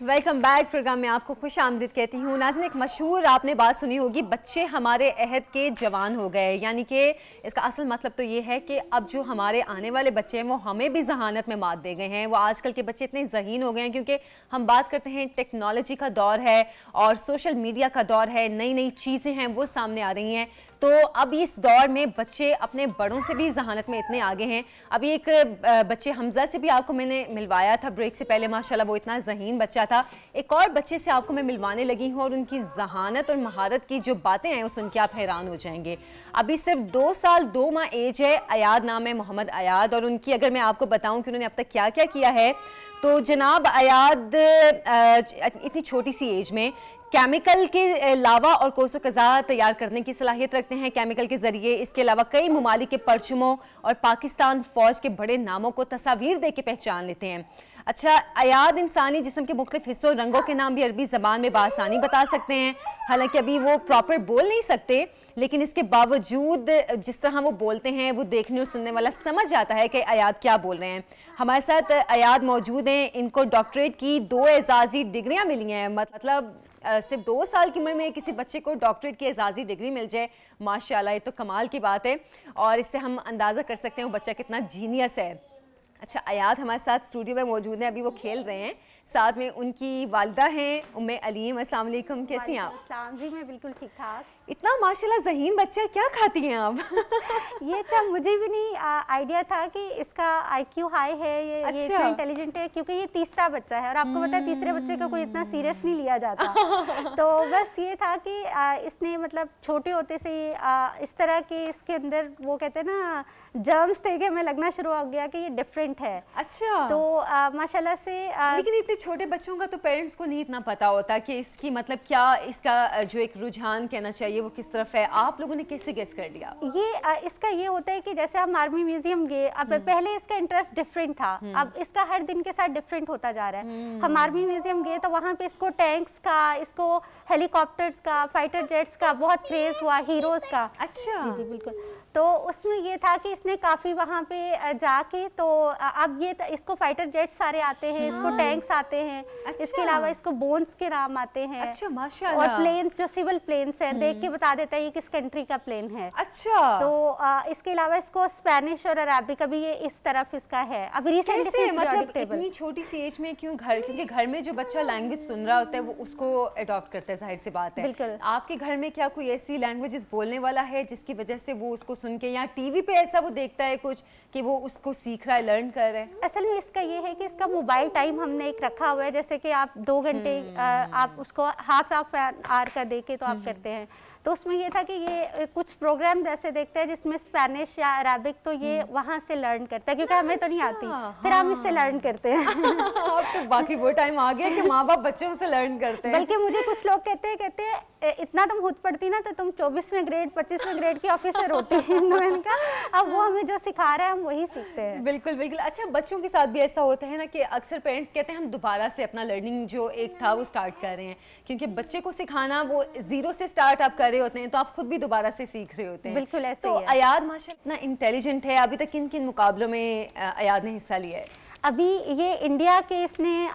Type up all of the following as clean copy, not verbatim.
Welcome back. Programme में आपको खुश आमदीद कहती हूँ। नाज़रीन, एक मशहूर आपने बात सुनी होगी, बच्चे हमारे अहद के जवान हो गए। यानी कि इसका असल मतलब तो ये है कि अब जो हमारे आने वाले बच्चे हैं वो हमें भी जहानत में मात दे गए हैं। वो आजकल के बच्चे इतने ज़हीन हो गए हैं क्योंकि हम बात करते हैं टेक्नोलॉजी का दौर है और सोशल मीडिया का दौर है, नई नई चीज़ें हैं वो सामने आ रही हैं। तो अब इस दौर में बच्चे अपने बड़ों से भी जहानत में इतने आगे हैं। अभी एक बच्चे हमजा से भी आपको मैंने मिलवाया था ब्रेक से पहले, माशाल्लाह वो इतना ज़हीन बच्चा था। एक और बच्चे से आपको मैं मिलवाने लगी हूँ और उनकी जहानत और महारत की जो बातें हैं वो सुन के आप हैरान हो जाएंगे। अभी सिर्फ 2 साल 2 माह एज है। अयाद नाम है, मोहम्मद अयाद। और उनकी अगर मैं आपको बताऊं कि उन्होंने अब तक क्या क्या किया है, तो जनाब अयाद इतनी छोटी सी एज में केमिकल के लावा और कोसो कज़ा तैयार करने की सलाहियत रखते हैं केमिकल के ज़रिए। इसके अलावा कई ममालिक के परचमों और पाकिस्तान फ़ौज के बड़े नामों को तस्वीर दे के पहचान लेते हैं। अच्छा, अयाद इंसानी जिस्म के मुख्तलिफ हिस्सों और रंगों के नाम भी अरबी ज़बान में बासानी बता सकते हैं। हालांकि अभी वो प्रॉपर बोल नहीं सकते, लेकिन इसके बावजूद जिस तरह वो बोलते हैं वो देखने और सुनने वाला समझ जाता है कि अयाद क्या बोल रहे हैं। हमारे साथ अयाद मौजूद हैं। इनको डॉक्टरेट की 2 एजाज़ी डिग्रियाँ मिली हैं। मतलब सिर्फ 2 साल की उम्र में किसी बच्चे को डॉक्टरेट की एजाज़ी डिग्री मिल जाए, माशाल्लाह, ये तो कमाल की बात है। और इससे हम अंदाज़ा कर सकते हैं वो बच्चा कितना जीनियस है। अच्छा, अयाद हमारे साथ स्टूडियो में मौजूद हैं, अभी वो खेल रहे हैं। साथ में उनकी वालिदा हैं उम्मे अलीम। अस्सलाम वालेकुम, कैसी हैं आप? जी मैं बिल्कुल ठीक ठाक। इतना माशाल्लाह ज़हीन बच्चा, क्या खाती हैं आप? ये सब मुझे भी नहीं आइडिया था कि इसका IQ हाई है, ये इतना इंटेलिजेंट है, क्योंकि ये तीसरा बच्चा है और आपको पता है तीसरे बच्चे का कोई इतना सीरियस नहीं लिया जाता। तो बस ये था कि इसने मतलब छोटे होते से इस तरह के इसके अंदर वो कहते हैं ना जर्म्स थे कि हमें लगना शुरू हो गया कि ये डिफरेंट है। अच्छा। तो माशाल्लाह से लेकिन इतने छोटे बच्चों का तो पेरेंट्स को नहीं इतना पता होता कि इसकी मतलब क्या, इसका जो एक रुझान कहना चाहिए वो किस तरफ है। आप लोगों ने कैसे गेस कर लिया? ये इसका ये होता है कि जैसे हम आर्मी म्यूजियम गए, अब पहले इसका इंटरेस्ट डिफरेंट था, अब इसका हर दिन के साथ डिफरेंट होता जा रहा है। हम आर्मी म्यूजियम गए तो वहाँ पे इसको टैंक्स का, इसको हेलीकॉप्टर्स का, फाइटर जेट्स का बहुत क्रेज हुआ, हीरोज का। अच्छा। जी बिल्कुल। तो उसमें ये था कि इसने काफ़ी वहाँ पे जाके, तो अब ये इसको फाइटर जेट सारे आते हैं, इसको टैंक्स आते हैं। अच्छा। इसके अलावा इसको बोन्स के नाम आते हैं। अच्छा, माशाल्लाह। और प्लेन्स जो सिविल प्लेन्स हैं देख के बता देता है ये किस कंट्री का प्लेन है। अच्छा। तो इसके अलावा इसको स्पेनिश और अरबिक अभी ये इस तरफ इसका है। अभी रिसेंटली मतलब इतनी छोटी सी एज में क्यों क्योंकि घर में जो बच्चा लैंग्वेज सुन रहा होता है वो उसको अडॉप्ट करता है, जाहिर सी बात है। बिल्कुल। आपके घर में क्या कोई ऐसी लैंग्वेजेस बोलने वाला है जिसकी वजह से वो उसको सुन के, या टीवी पे ऐसा वो देखता है कुछ कि वो उसको सीख रहा है, लर्न कर रहा है? असल में इसका ये है कि इसका मोबाइल टाइम हमने एक रखा हुआ है, जैसे कि आप 2 घंटे आप उसको हाफ आवर का देके तो आप करते हैं। तो उसमें ये था कि ये कुछ प्रोग्राम जैसे देखते हैं जिसमें स्पेनिश या अरबिक, तो ये वहाँ से लर्न करता है, क्योंकि हमें तो नहीं आती, फिर हम इससे लर्न करते हैं। अब तो बाकी वो टाइम आ गया कि माँ बाप बच्चों से लर्न करते हैं। बल्कि मुझे कुछ लोग कहते हैं इतना तुम खुद पढ़ती ना तो तुम 24वें ग्रेड 25वें ग्रेड की ऑफिसर होती है। अब वो हमें जो सिखा रहा है हम वही सीखते हैं। बिल्कुल बिल्कुल। अच्छा, बच्चों के साथ भी ऐसा होता है ना कि अक्सर पेरेंट्स कहते हैं हम दोबारा से अपना लर्निंग जो एक था वो स्टार्ट कर रहे हैं, क्योंकि बच्चे को सिखाना वो 0 से स्टार्ट आप कर रहे होते हैं, तो आप खुद भी दोबारा से सीख रहे होते हैं। बिल्कुल ऐसे तो ही है। अयाद माशाल्लाह इतना इंटेलिजेंट है। अभी तक किन किन मुकाबलों में अयाद ने हिस्सा लिया है? अभी ये इंडिया के इसने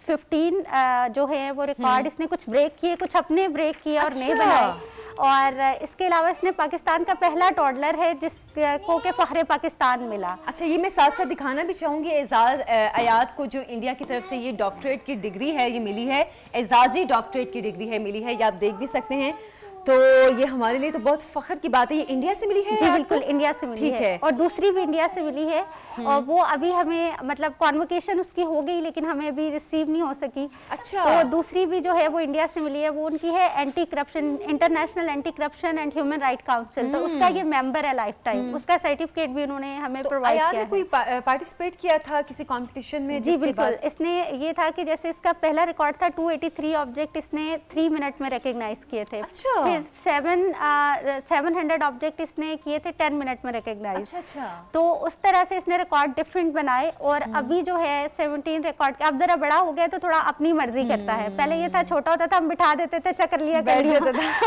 15 जो है वो रिकॉर्ड इसने कुछ ब्रेक किए, कुछ अपने ब्रेक किए और नए बनाए। और इसके अलावा इसने पाकिस्तान का पहला टॉडलर है जिसको के फखरे पाकिस्तान मिला। अच्छा, ये मैं साथ साथ दिखाना भी चाहूँगी, एजाज अयाद को जो इंडिया की तरफ से ये डॉक्टरेट की डिग्री है ये मिली है, एजाजी डॉक्टरेट की डिग्री है मिली है, ये आप देख भी सकते हैं। तो ये हमारे लिए तो बहुत फख्र की बात है। ये इंडिया से मिली है? जी बिल्कुल, इंडिया से मिली है। और दूसरी भी इंडिया से मिली है, और वो अभी हमें मतलब कॉन्वोकेशन उसकी हो गई लेकिन हमें अभी रिसीव नहीं हो सकी। अच्छा। तो दूसरी भी जो है वो इंडिया से मिली है, वो उनकी है anti corruption, international anti corruption and human right council, तो उसका ये मेंबर है लाइफ टाइम। उसका सर्टिफिकेट भी उन्होंने हमें प्रोवाइड किया है। कोई पार्टिसिपेट किया था किसी कंपटीशन में? जी बिल्कुल। इसने ये था कि जैसे इसका पहला रिकॉर्ड था 283 ऑब्जेक्ट इसने 3 मिनट में रिकॉग्नाइज किए थे। अच्छा। फिर फिर 700 ऑब्जेक्ट इसने किए थे 10 मिनट में रिकॉग्नाइज। अच्छा। तो उस तरह से इसने रिकॉर्ड डिफरेंट बनाए और अभी जो है 17 रिकॉर्ड, अब जरा बड़ा हो गया तो थोड़ा अपनी मर्जी करता है। पहले ये था छोटा होता था हम बिठा देते थे, चक्कर लिया कर लिया,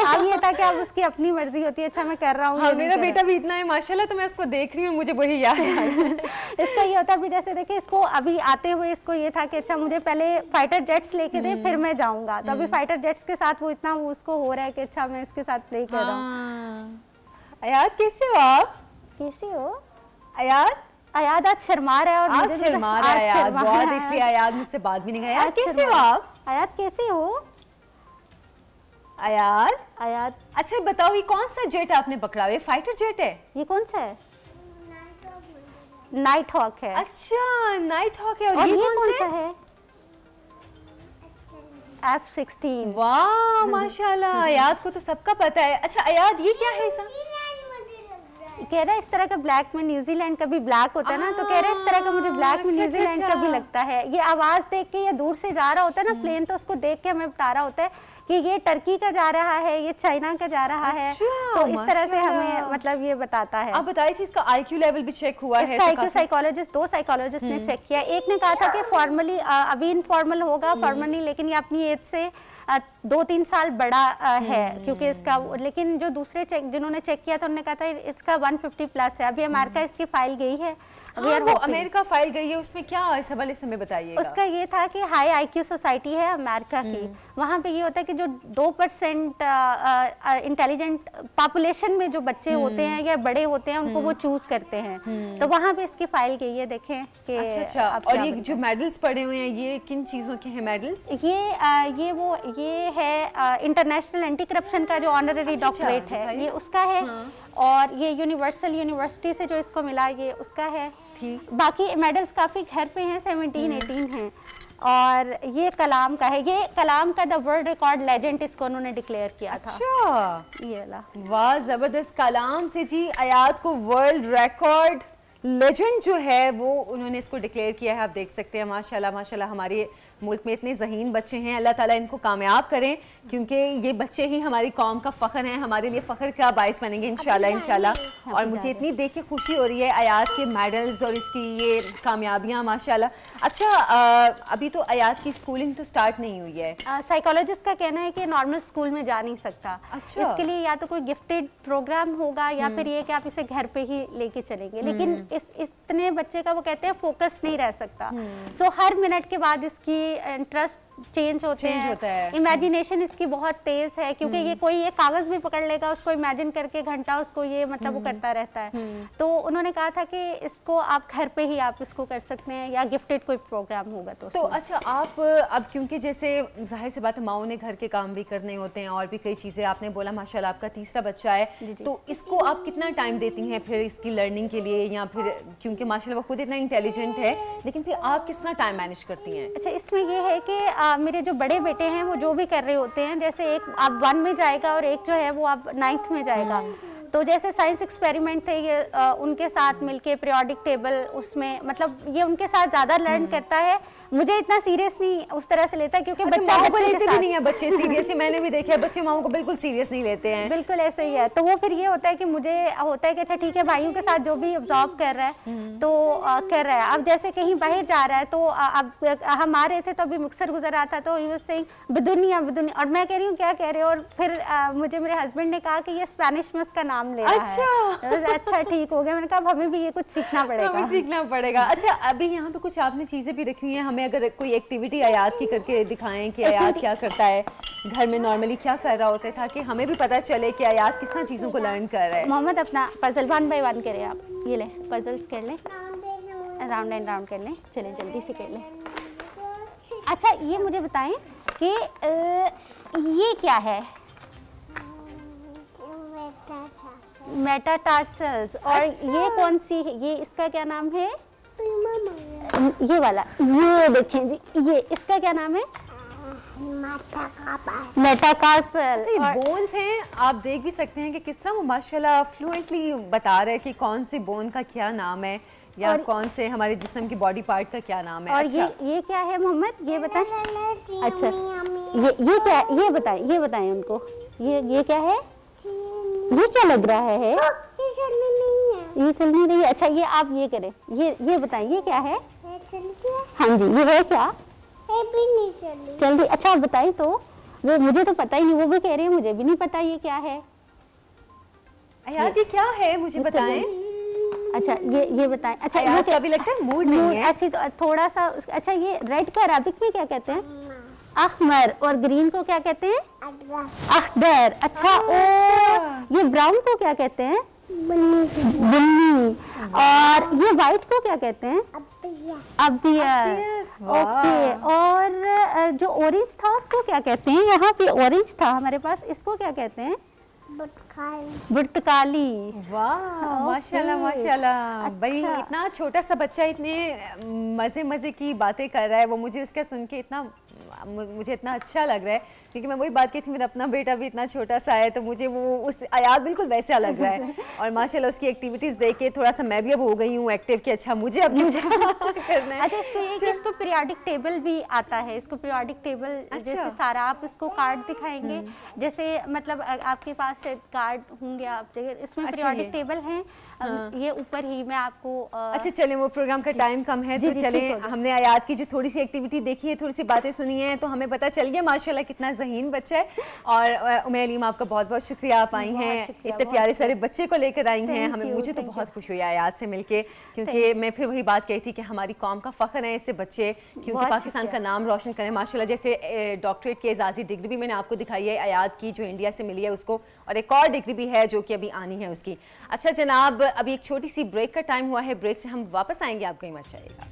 अब ये था कि अब उसकी अपनी मर्जी होती है, अच्छा मैं कर रहा हूँ। हाँ, मेरा बेटा भी इतना है माशाल्लाह, तो मैं उसको देख रही हूँ, मुझे वही याद है। इसका ये होता है, जैसे देखिए इसको अभी आते हुए इसको ये था कि अच्छा मुझे पहले फाइटर जेट्स लेके दे फिर मैं जाऊंगा, तो अभी फाइटर जेट्स के साथ वो इतना वो उसको हो रहा है कि अच्छा मैं इसके साथ प्ले कर रहा हूँ। अयाद कैसे हो आप? कैसे हो अयाद? अयाद आज शर्मा रहा है, और आज शर्मा रहा है अयाद बहुत, इसलिए अयाद मुझसे बात भी नहीं कर। अयाद कैसे हो आप? अयाद कैसे हो अयाद? अयाद अच्छा बताओ, ये कौन सा जेट आपने पकड़ा है? फाइटर जेट है? ये कौन सा है? नाइट हॉक है। अच्छा नाइट हॉक है। और ये कौन सा है? F-16। वाह माशाल्लाह, अयाद को तो सबका पता है। अच्छा अयाद ये क्या है? ऐसा कह रहा है इस तरह का ब्लैक में, न्यूजीलैंड का भी ब्लैक होता है ना, तो कह रहे इस तरह का मुझे ब्लैक में न्यूजीलैंड का भी लगता है। ये आवाज देख के, ये दूर से जा रहा होता है ना प्लेन, तो उसको देख के हमें बता रहा होता है कि ये टर्की का जा रहा है, ये चाइना का जा रहा है। तो इस तरह से हमें मतलब ये बताता है। आप बताई थी इसका IQ लेवल भी चेक हुआ है? इसका साइकोलॉजिस्ट, 2 साइकोलॉजिस्ट ने चेक किया। एक ने कहा था कि फॉर्मली, अभी इनफॉर्मल होगा, फॉर्मली लेकिन ये अपनी एज से 2-3 साल बड़ा है, क्योंकि इसका, लेकिन जो दूसरे जिन्होंने चेक किया था उन्होंने कहा था इसका 150 प्लस है। अभी अमेरिका इसकी फाइल गई है। वो अमेरिका फाइल गई है, उसमें क्या इस हवाले से हमें बताइएगा। उसका ये था कि हाई IQ सोसाइटी है अमेरिका की, वहाँ पे ये होता है कि जो 2% इंटेलिजेंट पॉपुलेशन में जो बच्चे होते हैं या बड़े होते हैं उनको वो चूज करते हैं, तो वहाँ पे इसकी फाइल गई है। देखें कि अच्छा। और ये जो मेडल्स पड़े हुए हैं ये किन चीज़ों के हैं मेडल्स? ये है इंटरनेशनल एंटी करप्शन का जो ऑनररी डॉक्टरेट है, ये उसका है। और ये यूनिवर्सल यूनिवर्सिटी से जो इसको मिला ये उसका है। बाकी मेडल्स काफ़ी घर पे हैं, 17-18 हैं। और ये कलाम का है, ये कलाम का द वर्ल्ड रिकॉर्ड लेजेंड इसको उन्होंने डिक्लेयर किया था। अच्छा ये वाला, वाह ज़बरदस्त। कलाम से जी अयाद को वर्ल्ड रिकॉर्ड लेजेंड जो है वो उन्होंने इसको डिक्लेयर किया है। आप देख सकते हैं माशाल्लाह माशाल्लाह, हमारे मुल्क में इतने ज़हीन बच्चे हैं, अल्लाह ताला इनको कामयाब करें, क्योंकि ये बच्चे ही हमारी कौम का फ़ख्र हैं, हमारे लिए फ़ख्र का बाइस बनेंगे इंशाल्लाह इंशाल्लाह। और मुझे इतनी देख के खुशी हो रही है अयाद के मेडल्स और इसकी ये कामयाबियाँ माशाल्लाह। अच्छा अभी तो अयाद की स्कूलिंग तो स्टार्ट नहीं हुई है। साइकोलॉजिस्ट का कहना है कि नॉर्मल स्कूल में जा नहीं सकता। अच्छा। इसके लिए या तो कोई गिफ्टेड प्रोग्राम होगा या फिर ये कि आप इसे घर पे ही लेके चलेंगे, लेकिन इतने बच्चे का वो कहते हैं फोकस नहीं रह सकता। सो हर मिनट के बाद इसकी इंटरेस्ट चेंज होता है। इमेजिनेशन इसकी बहुत तेज है, क्योंकि ये कोई ये कागज भी पकड़ लेगा, उसको इमेजिन करके घंटा उसको ये मतलब वो करता रहता है। तो उन्होंने कहा था कि इसको आप घर पे ही आप इसको कर सकते हैं या गिफ्टेड कोई प्रोग्राम होगा तो अच्छा आप अब क्योंकि जैसे जाहिर सी बात है माओ ने घर के काम भी करने होते हैं और भी कई चीज़ें, आपने बोला माशाल्लाह आपका तीसरा बच्चा है, तो इसको आप कितना टाइम देती हैं फिर इसकी लर्निंग के लिए, या फिर क्योंकि माशाल्लाह वो खुद इतना इंटेलिजेंट है लेकिन फिर आप कितना टाइम मैनेज करती हैं? अच्छा इसमें ये है कि मेरे जो बड़े बेटे हैं वो जो भी कर रहे होते हैं, जैसे एक अब 1 में जाएगा और एक जो है वो अब 9th में जाएगा, तो जैसे साइंस एक्सपेरिमेंट थे ये उनके साथ मिलके पीरियोडिक टेबल, उसमें मतलब ये उनके साथ ज़्यादा लर्न करता है। मुझे इतना सीरियस नहीं उस तरह से लेता, क्योंकि बच्चा को लेते भी नहीं है बच्चे सीरियस। मैंने भी देखा है बच्चे माओ को बिल्कुल सीरियस नहीं लेते हैं। बिल्कुल ऐसे ही है। तो वो फिर ये होता है कि मुझे होता है कि अच्छा ठीक है भाइयों के साथ जो भी ऑब्जर्व कर रहा है तो कर रहा है। अब जैसे कहीं बाहर जा रहा है तो अब हम आ रहे थे तो अभी मिक्सर गुजर रहा था तो ही वाज सेइंग बिदुनिया बिदुनिया, और मैं कह रही हूँ क्या कह रहे हो, और फिर मुझे मेरे हस्बैंड ने कहा कि ये स्पेनिश में उसका नाम ले रहा है। अच्छा ठीक हो गया, मैंने कहा हमें भी ये कुछ सीखना पड़ेगा। सीखना पड़ेगा। अच्छा अभी यहाँ पे कुछ आपने चीज़ें भी रखी हुई हैं, हमें अगर कोई एक्टिविटी अयाद की करके दिखाएं कि अयाद क्या करता है घर में, नॉर्मली क्या कर रहा होता है, ताकि हमें भी पता चले कि अयाद किस तरह चीज़ों को लर्न कर रहा है। मोहम्मद अपना पजल 1 बाय 1 करें आप, ये लें पजल्स कर लें, राउंड एंड राउंड कर लें, चलें जल्दी से कर लें। अच्छा ये मुझे बताएं कि ये क्या है? मेटाटार्सल्स। और अच्छा। ये कौन सी है, ये इसका क्या नाम है? ये वाला, ये देखें जी, ये इसका क्या नाम है? मेटाकार्पल। बोन्स हैं, आप देख भी सकते हैं कि किस तरह वो माशाल्लाह फ्लुएंटली बता रहे हैं कि कौन से बोन का क्या नाम है या कौन से हमारे जिस्म की बॉडी पार्ट का क्या नाम है। और अच्छा। ये क्या है मोहम्मद, ये बताएं। अच्छा ये क्या, ये बताएं उनको, ये क्या है, ये क्या लग रहा है? ये चल नहीं रही है। अच्छा ये आप ये करें, ये बताएं ये क्या है? हाँ जी, ये है क्या? भी नहीं चल रही। अच्छा आप बताएं तो, वो मुझे तो पता ही नहीं, वो भी कह रही है मुझे भी नहीं पता ये क्या है। यार ये क्या है, मुझे बताएं। अच्छा ये बताएं। अच्छा यार कभी लगता है मूड नहीं है। अच्छी तो थोड़ा सा। अच्छा ये रेड को अरबिक में क्या कहते हैं? अहमर। और ग्रीन को क्या कहते हैं? अखदर। अच्छा और ये ब्राउन को क्या कहते हैं? बुन्नी। और ये व्हाइट को क्या कहते हैं? अबियस। ओके। और जो ऑरेंज था उसको क्या कहते हैं? यहाँ पे ऑरेंज था हमारे पास, इसको क्या कहते हैं? बुर्तकाली। वाह माशाल्लाह माशाल्लाह। भाई इतना छोटा सा बच्चा इतने मजे की बातें कर रहा है, वो मुझे उसका सुन के मुझे इतना अच्छा लग रहा है, क्योंकि मैं वही बात की थी, मेरा अपना बेटा भी इतना छोटा सा है, तो मुझे वो उस आयात बिल्कुल वैसा लग रहा है। और माशाल्लाह उसकी एक्टिविटीज देख के थोड़ा सा मैं भी अब हो गई हूँ एक्टिव कि अच्छा मुझे अब करना है। अच्छा इसको पीरियोडिक टेबल भी आता है, इसको पीरियोडिक टेबल जैसे सारा आप इसको कार्ड दिखाएंगे, जैसे मतलब आपके पास कार्ड होंगे आप, इसमें पीरियोडिक टेबल है। ये ऊपर ही मैं आपको अच्छा चलें, वो प्रोग्राम का टाइम कम है तो चलें, हमने आयात की जो थोड़ी सी एक्टिविटी देखी है, थोड़ी सी बातें सुनी हैं, तो हमें पता चल गया माशाल्लाह कितना ज़हीन बच्चा है। और उम्मे अलीम आपका बहुत बहुत शुक्रिया, आप आई हैं, इतने प्यारे सारे बच्चे को लेकर आई हैं, मुझे तो बहुत खुश हुई आयात से मिलके, क्योंकि मैं फिर वही बात कही थी कि हमारी कौम का फ़ख्र है इससे बच्चे, क्योंकि पाकिस्तान का नाम रोशन करें माशाल्लाह। जैसे डॉक्टरेट की एजाज़ी डिग्री भी मैंने आपको दिखाई है आयात की, जो इंडिया से मिली है उसको, और एक और डिग्री भी है जो कि अभी आनी है उसकी। अच्छा जनाब, अभी एक छोटी सी ब्रेक का टाइम हुआ है, ब्रेक से हम वापस आएंगे, आप कहीं मत जाइएगा।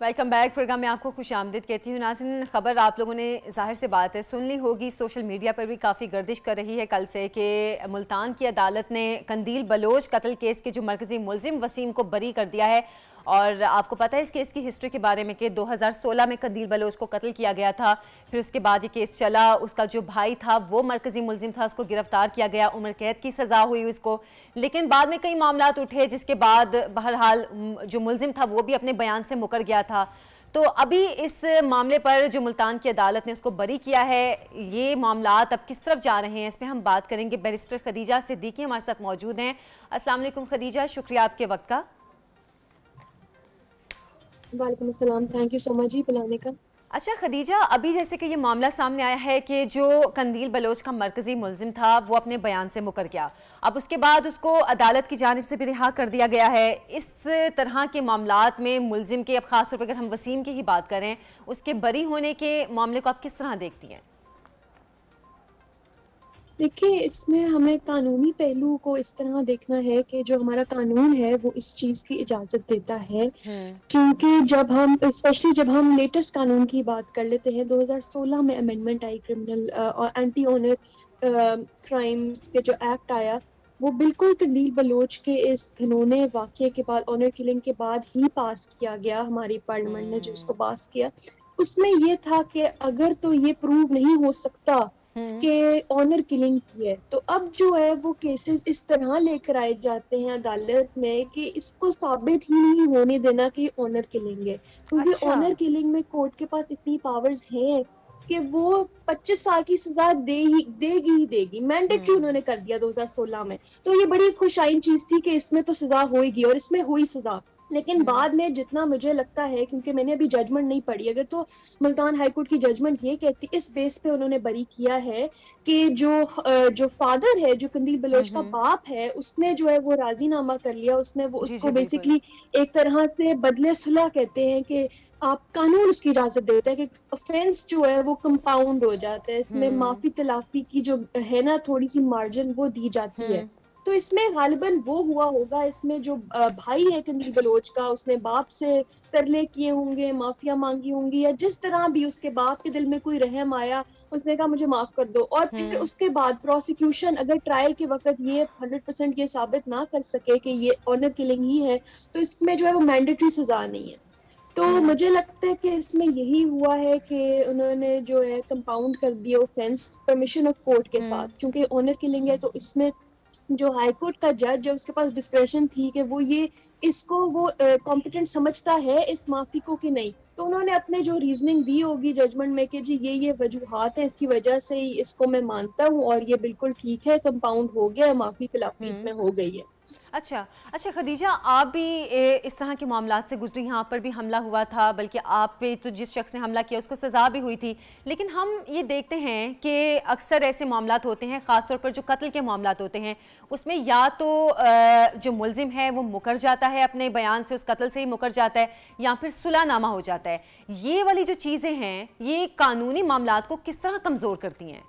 Welcome back. प्रोग्राम में आपको खुश आमदीद कहती हूँ। नाज़रीन, खबर आप लोगों ने ज़ाहिर से बात है सुन ली होगी, सोशल मीडिया पर भी काफ़ी गर्दिश कर रही है कल से कि मुल्तान की अदालत ने कंदील बलोच कत्ल केस के जो मरकज़ी मुलजिम वसीम को बरी कर दिया है। और आपको पता है इस केस की हिस्ट्री के बारे में कि 2016 में कंदील बलोच को कत्ल किया गया था, फिर उसके बाद ये केस चला, उसका जो भाई था वो मरकज़ी मुलजिम था, उसको गिरफ्तार किया गया, उम्र कैद की सज़ा हुई उसको, लेकिन बाद में कई मामलात उठे जिसके बाद बहरहाल जो मुलजिम था वो भी अपने बयान से मुकर गया था। तो अभी इस मामले पर जो मुल्तान की अदालत ने उसको बरी किया है, ये मामलात अब किस तरफ जा रहे हैं, इस पर हम बात करेंगे। बैरिस्टर खदीजा सिद्दीकी हमारे साथ मौजूद हैं। अस्सलाम वालेकुम खदीजा, शुक्रिया आपके वक्त का। वालेकुम अस्सलाम, थैंक यू सो मच जी बुलाने का। अच्छा खदीजा, अभी जैसे कि ये मामला सामने आया है कि जो कंदील बलोच का मरकज़ी मुलजिम था वो अपने बयान से मुकर गया, अब उसके बाद उसको अदालत की जानिब से भी रिहा कर दिया गया है। इस तरह के मामलात में मुलजिम के, अब ख़ास तौर पर अगर हम वसीम की ही बात करें, उसके बरी होने के मामले को आप किस तरह देखती हैं? देखिए, इसमें हमें कानूनी पहलू को इस तरह देखना है कि जो हमारा कानून है वो इस चीज़ की इजाज़त देता है, क्योंकि जब हम स्पेशली जब हम लेटेस्ट कानून की बात कर लेते हैं, 2016 में अमेंडमेंट आई क्रिमिनल और एंटी ऑनर क्राइम्स के जो एक्ट आया, वो बिल्कुल कंदील बलोच के इस घिनौने वाक़ये के बाद, ऑनर किलिंग के बाद ही पास किया गया। हमारी पार्लियामेंट ने जो उसको पास किया, उसमें ये था कि अगर तो ये प्रूव नहीं हो सकता कि ऑनर किलिंग की है, तो अब जो है वो केसेस इस तरह लेकर आए जाते हैं अदालत में कि इसको साबित ही नहीं होने देना कि ऑनर किलिंग है, क्योंकि ऑनर किलिंग में कोर्ट के पास इतनी पावर्स हैं कि वो 25 साल की सजा देगी। मैंडेटरी उन्होंने कर दिया 2016 में, तो ये बड़ी खुशाइन चीज थी कि इसमें तो सजा होगी, और इसमें हुई सजा। लेकिन बाद में जितना मुझे लगता है, क्योंकि मैंने अभी जजमेंट नहीं पढ़ी, अगर तो मुल्तान हाई कोर्ट की जजमेंट ये कहती, इस बेस पे उन्होंने बरी किया है कि जो फादर है, जो कंदील बलोच का बाप है, उसने जो है वो राजीनामा कर लिया, उसने वो उसको बेसिकली एक तरह से बदले सुलह कहते हैं कि आप कानून उसकी इजाजत देता है कि ऑफेंस जो है वो कंपाउंड हो जाता है, इसमें माफी तलाफी की जो है ना थोड़ी सी मार्जिन वो दी जाती है। तो इसमें गालिबन वो हुआ होगा, इसमें जो भाई है कंदील बलोच का, उसने बाप से तरले किए होंगे, माफिया मांगी होंगी, या जिस तरह भी उसके बाप के दिल में कोई रहम आया, उसने कहा मुझे माफ कर दो। और फिर उसके बाद प्रोसिक्यूशन अगर ट्रायल के वक्त ये 100% ये साबित ना कर सके कि ये ऑनर किलिंग ही है, तो इसमें जो है वो मैंडेटरी सजा नहीं है। तो मुझे लगता है कि इसमें यही हुआ है कि उन्होंने जो है कंपाउंड कर दिया ऑफेंस परमिशन ऑफ कोर्ट के साथ, क्योंकि ऑनर किलिंग है तो इसमें जो हाई कोर्ट का जज है उसके पास डिस्क्रेशन थी कि वो ये इसको वो कॉम्पिटेंट समझता है इस माफी को कि नहीं, तो उन्होंने अपने जो रीजनिंग दी होगी जजमेंट में कि जी ये वजूहात है, इसकी वजह से ही इसको मैं मानता हूँ और ये बिल्कुल ठीक है, कंपाउंड हो गया, माफी खिलाफी इसमें हो गई है। अच्छा अच्छा खदीजा, आप भी इस तरह के मामलात से गुजरी, यहाँ पर भी हमला हुआ था, बल्कि आप पे तो जिस शख्स ने हमला किया उसको सज़ा भी हुई थी, लेकिन हम ये देखते हैं कि अक्सर ऐसे मामलात होते हैं, ख़ासतौर पर जो कत्ल के मामलात होते हैं, उसमें या तो जो मुलजिम है वो मुकर जाता है, अपने बयान से उस कत्ल से ही मुकर जाता है, या फिर सुलहनामा हो जाता है। ये वाली जो चीज़ें हैं ये कानूनी मामलात को किस तरह कमज़ोर करती हैं?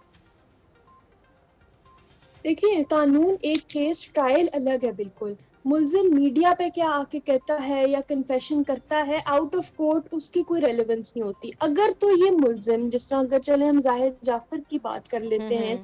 देखिए, कानून एक केस ट्रायल अलग है बिल्कुल। मुल्जिम मीडिया पे क्या आके कहता है या कन्फेशन करता है, आउट ऑफ कोर्ट उसकी कोई रेलेवेंस नहीं होती। अगर तो ये मुल्जिम, जिस तरह अगर चले हम जाहिर जाफर की बात कर लेते हैं,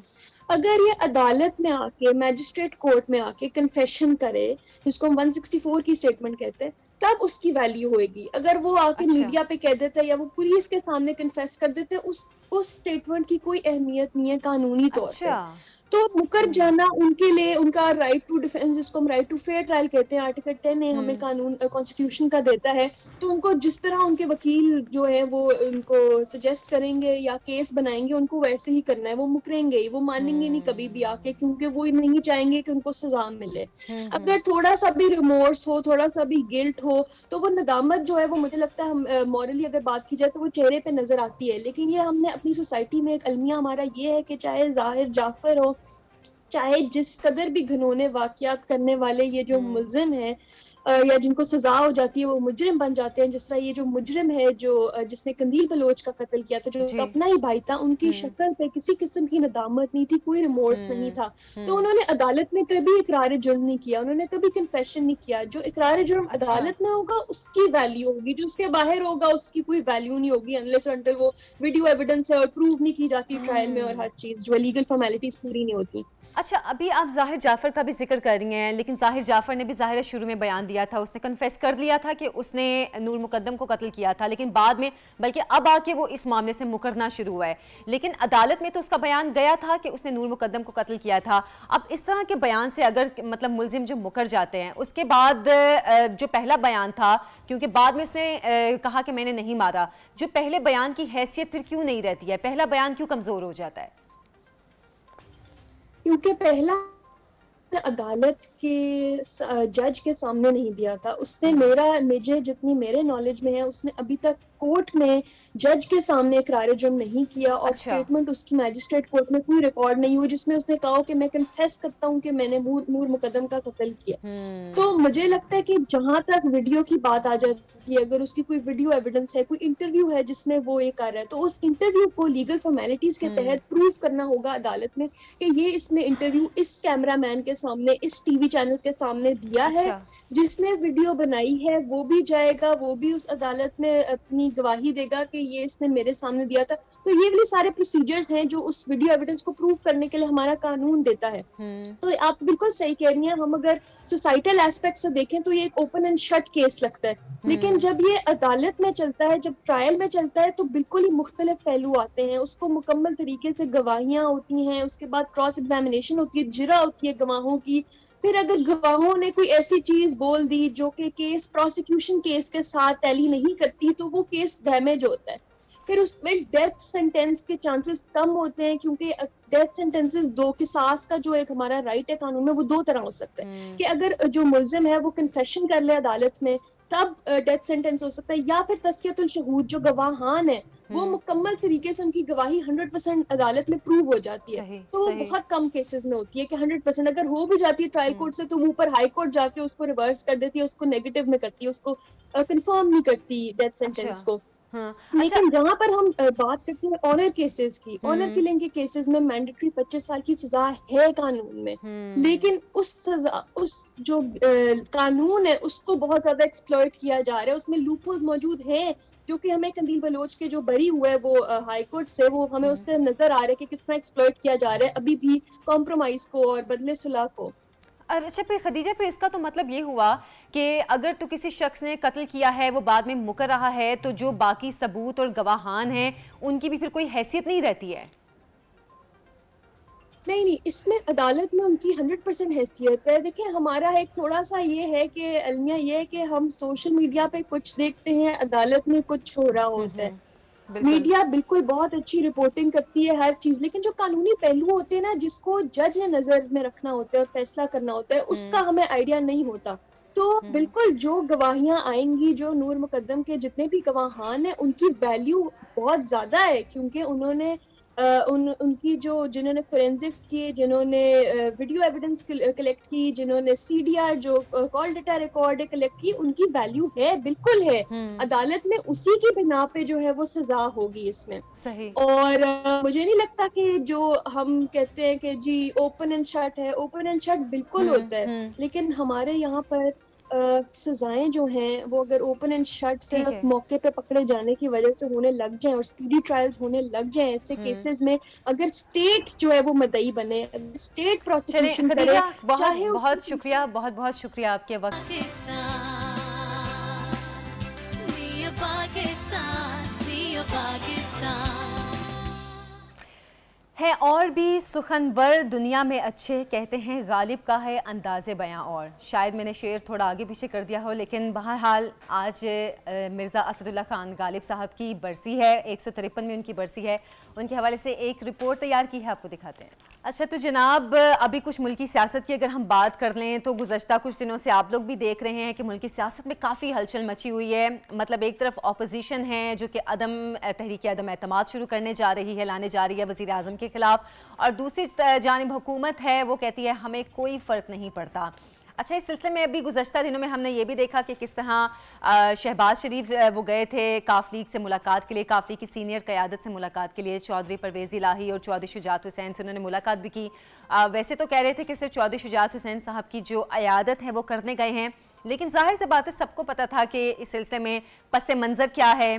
अगर ये अदालत में आके, मैजिस्ट्रेट कोर्ट में आके कन्फेशन करे, जिसको हम 164 की स्टेटमेंट कहते हैं, तब उसकी वैल्यू होएगी। अगर वो आके मीडिया पे कह देता है या वो पुलिस के सामने कन्फेस कर देते हैं, उस स्टेटमेंट की कोई अहमियत नहीं है कानूनी तौर पे। तो मुकर जाना उनके लिए, उनका राइट टू डिफेंस, जिसको हम राइट टू फेयर ट्रायल कहते हैं, आर्टिकल 10 हमें कानून कॉन्स्टिट्यूशन का देता है। तो उनको जिस तरह उनके वकील जो है वो उनको सजेस्ट करेंगे या केस बनाएंगे, उनको वैसे ही करना है। वो मुकरेंगे ही, वो मानेंगे नहीं कभी भी आके, क्योंकि वो नहीं चाहेंगे कि उनको सजा मिले। अगर थोड़ा सा भी रिमोर्स हो, थोड़ा सा भी गिल्ट हो, तो वो नदामत जो है वो मुझे लगता है मॉरली अगर बात की जाए तो वो चेहरे पे नजर आती है। लेकिन ये हमने अपनी सोसाइटी में एक अलमिया हमारा ये है कि चाहे जाहिर जाफर हो, चाहे जिस कदर भी घिनौने वाकयात करने वाले ये जो मुल्जिम है या जिनको सजा हो जाती है वो मुजरिम बन जाते हैं। जिस तरह ये जो मुजरिम है जो जिसने कंदील बलोच का कत्ल किया था, जो अपना ही भाई था, उनकी शक्ल पे किसी किस्म की नदामत नहीं थी, कोई रिमोर्स नहीं था। तो उन्होंने अदालत में कभी इकरार जुर्म नहीं किया, उन्होंने कभी कन्फेशन नहीं किया। जो इकरार जुर्म अदालत में होगा उसकी वैल्यू होगी, जो उसके बाहर होगा उसकी कोई वैल्यू नहीं होगी, अनलेस अनटिल वो वीडियो एविडेंस है और प्रूव नहीं की जाती ट्रायल में, और हर चीज जो लीगल फॉर्मेलिटीज पूरी नहीं होती। अच्छा, अभी आप जाहिर जाफर का भी जिक्र कर रही हैं, लेकिन जाहिर जाफर ने भी जाहिर शुरू में बयान दिया था, उसने कन्फेस कर लिया था कि उसने नूर मुकद्दम को कत्ल किया था, लेकिन बाद में, बल्कि अब आके वो इस मामले से मुकरना शुरू हुआ है। लेकिन अदालत में तो उसका बयान गया था कि उसने नूर मुकद्दम को कत्ल किया था। अब इस तरह के बयान से अगर मतलब मुल्जिम जो मुकर जाते हैं, उसके बाद जो पहला बयान था, क्योंकि बाद में उसने कहा कि मैंने नहीं मारा, जो पहले बयान की हैसियत फिर क्यों नहीं रहती है? पहला बयान क्यों कमजोर हो जाता है? क्योंकि पहला अदालत के जज के सामने नहीं दिया था उसने। मुझे जितनी मेरे नॉलेज में है, उसने अभी तक कोर्ट में जज के सामने इकरार जुर्म नहीं किया, और स्टेटमेंट उसकी मैजिस्ट्रेट कोर्ट में कोई रिकॉर्ड नहीं हुई जिसमें उसने कहा कि मैं कन्फेस करता हूं कि मैंने नूर मुकद्दम का कत्ल किया। तो मुझे लगता है कि जहां तक वीडियो की बात आ जाती है, अगर उसकी कोई वीडियो एविडेंस है, कोई इंटरव्यू है जिसमें वो ये कर रहा है, तो उस इंटरव्यू को लीगल फॉर्मेलिटीज के तहत प्रूव करना होगा अदालत में कि ये इसने इंटरव्यू इस कैमरामैन के सामने, इस टीवी चैनल के सामने दिया है। जिसने वीडियो बनाई है वो भी जाएगा, वो भी उस अदालत में अपनी गवाही देगा कि ये इसने मेरे सामने दिया था। तो ये वाले सारे प्रोसीजर्स हैं जो उस वीडियो एविडेंस को प्रूव करने के लिए हमारा कानून देता है। तो आप बिल्कुल सही कह रही हैं, हम अगर सोसाइटल एस्पेक्ट से देखें तो ये एक ओपन एंड शट केस लगता है, लेकिन जब ये अदालत में चलता है, जब ट्रायल में चलता है, तो बिल्कुल ही मुख्तलिफ पहलू आते हैं। उसको मुकम्मल तरीके से गवाहियां होती हैं, उसके बाद क्रॉस एग्जामिनेशन होती है, जिरा होती है गवाहों की। फिर अगर गवाहों ने कोई ऐसी चीज बोल दी जो कि केस प्रोसिक्यूशन केस के साथ टैली नहीं करती, तो वो केस डैमेज होता है। फिर उसमें डेथ सेंटेंस के चांसेस कम होते हैं, क्योंकि डेथ सेंटेंसेस दो किसास का जो एक हमारा राइट है कानून में, वो दो तरह हो सकता है कि अगर जो मुल्जिम है वो कन्फेशन कर ले अदालत में, तब डेथ सेंटेंस हो सकता है, या फिर तस्कियतुल शहूद जो गवाहान है वो मुकम्मल तरीके से उनकी गवाही 100% अदालत में प्रूव हो जाती है। तो वो बहुत कम केसेस में होती है कि 100% अगर हो भी जाती है ट्रायल कोर्ट से, तो वो ऊपर हाई कोर्ट जाके उसको रिवर्स कर देती है, उसको नेगेटिव में करती है, उसको कंफर्म नहीं करती डेथ सेंटेंस को। लेकिन जहाँ पर हम बात करते हैं ऑनर केसेस की, ऑनर किलिंग के केसेस में मैंडेटरी 25 साल की सजा है कानून में, लेकिन उस सजा, उस जो कानून है उसको बहुत ज्यादा एक्सप्लॉइट किया जा रहा है। उसमें लूपहोल्स मौजूद हैं जो कि हमें कंदील बलोच के जो बरी हुआ है वो हाई कोर्ट से, वो हमें उससे नजर आ रहा है कि किस तरह एक्सप्लॉइट किया जा रहा है अभी भी कॉम्प्रोमाइज को और बदले सुलह को। अच्छा, फिर खदीजा, फिर इसका तो मतलब ये हुआ कि अगर तो किसी शख्स ने कत्ल किया है, वो बाद में मुकर रहा है, तो जो बाकी सबूत और गवाहान हैं उनकी भी फिर कोई हैसियत नहीं रहती है। नहीं, इसमें अदालत में उनकी 100% हैसियत है। देखिए हमारा एक थोड़ा सा ये है कि अलमिया ये है कि हम सोशल मीडिया पे कुछ देखते हैं, अदालत में कुछ हो रहा होता है। मीडिया बिल्कुल बहुत अच्छी रिपोर्टिंग करती है हर चीज, लेकिन जो कानूनी पहलू होते हैं ना, जिसको जज ने नजर में रखना होता है और फैसला करना होता है, उसका हमें आइडिया नहीं होता। तो बिल्कुल जो गवाहियां आएंगी, जो नूर मुकद्दम के जितने भी गवाहान हैं, उनकी वैल्यू बहुत ज्यादा है, क्योंकि उन्होंने उनकी जो जिन्होंने फोरेंसिक्स किए, जिन्होंने वीडियो एविडेंस कलेक्ट की, जिन्होंने सीडीआर जो कॉल डेटा रिकॉर्ड कलेक्ट की, उनकी वैल्यू है, बिल्कुल है। अदालत में उसी की बिना पे जो है वो सजा होगी इसमें। सही। और मुझे नहीं लगता कि जो हम कहते हैं कि जी ओपन एंड शट है, ओपन एंड शट बिल्कुल होता है, लेकिन हमारे यहाँ पर सजाएं जो हैं वो अगर ओपन एंड शट सिर्फ मौके पे पकड़े जाने की वजह से होने लग जाएं और स्पीडी ट्रायल्स होने लग जाएं, ऐसे केसेस में अगर स्टेट जो है वो मदई बने, स्टेट प्रोसिक्यूशन करे, चाहे बहुत शुक्रिया, बहुत बहुत शुक्रिया आपके वक्त। है और भी सुखनवर दुनिया में अच्छे, कहते हैं गालिब का है अंदाज़े बयां। और शायद मैंने शेर थोड़ा आगे पीछे कर दिया हो, लेकिन बहरहाल आज मिर्ज़ा असदुल्ला खान गालिब साहब की बरसी है, 153 में उनकी बरसी है। उनके हवाले से एक रिपोर्ट तैयार की है, आपको दिखाते हैं। अच्छा तो जनाब, अभी कुछ मुल्की सियासत की अगर हम बात कर लें तो गुज़श्ता कुछ दिनों से आप लोग भी देख रहे हैं कि मुल्की सियासत में काफ़ी हलचल मची हुई है। मतलब एक तरफ अपोजिशन है जो कि तहरीक अदम एतमाद शुरू करने जा रही है, लाने जा रही है वज़ीर आज़म के खिलाफ, और दूसरी जानिब हुकूमत है वो कहती है हमें कोई फ़र्क नहीं पड़ता। अच्छा, इस सिलसिले में अभी गुज़श्ता दिनों में हमने ये भी देखा कि किस तरह शहबाज शरीफ वो गए थे काफ लीग से मुलाकात के लिए, काफ लीग की सीनियर क़यादत से मुलाकात के लिए। चौधरी परवेज़ इलाही और चौधरी शुजात हुसैन से उन्होंने मुलाकात भी की। वैसे तो कह रहे थे कि सिर्फ चौधरी शुजात हुसैन साहब की जो क़यादत है वो करने गए हैं, लेकिन जाहिर सी बात है सबको पता था कि इस सिलसिले में पस मंज़र क्या है,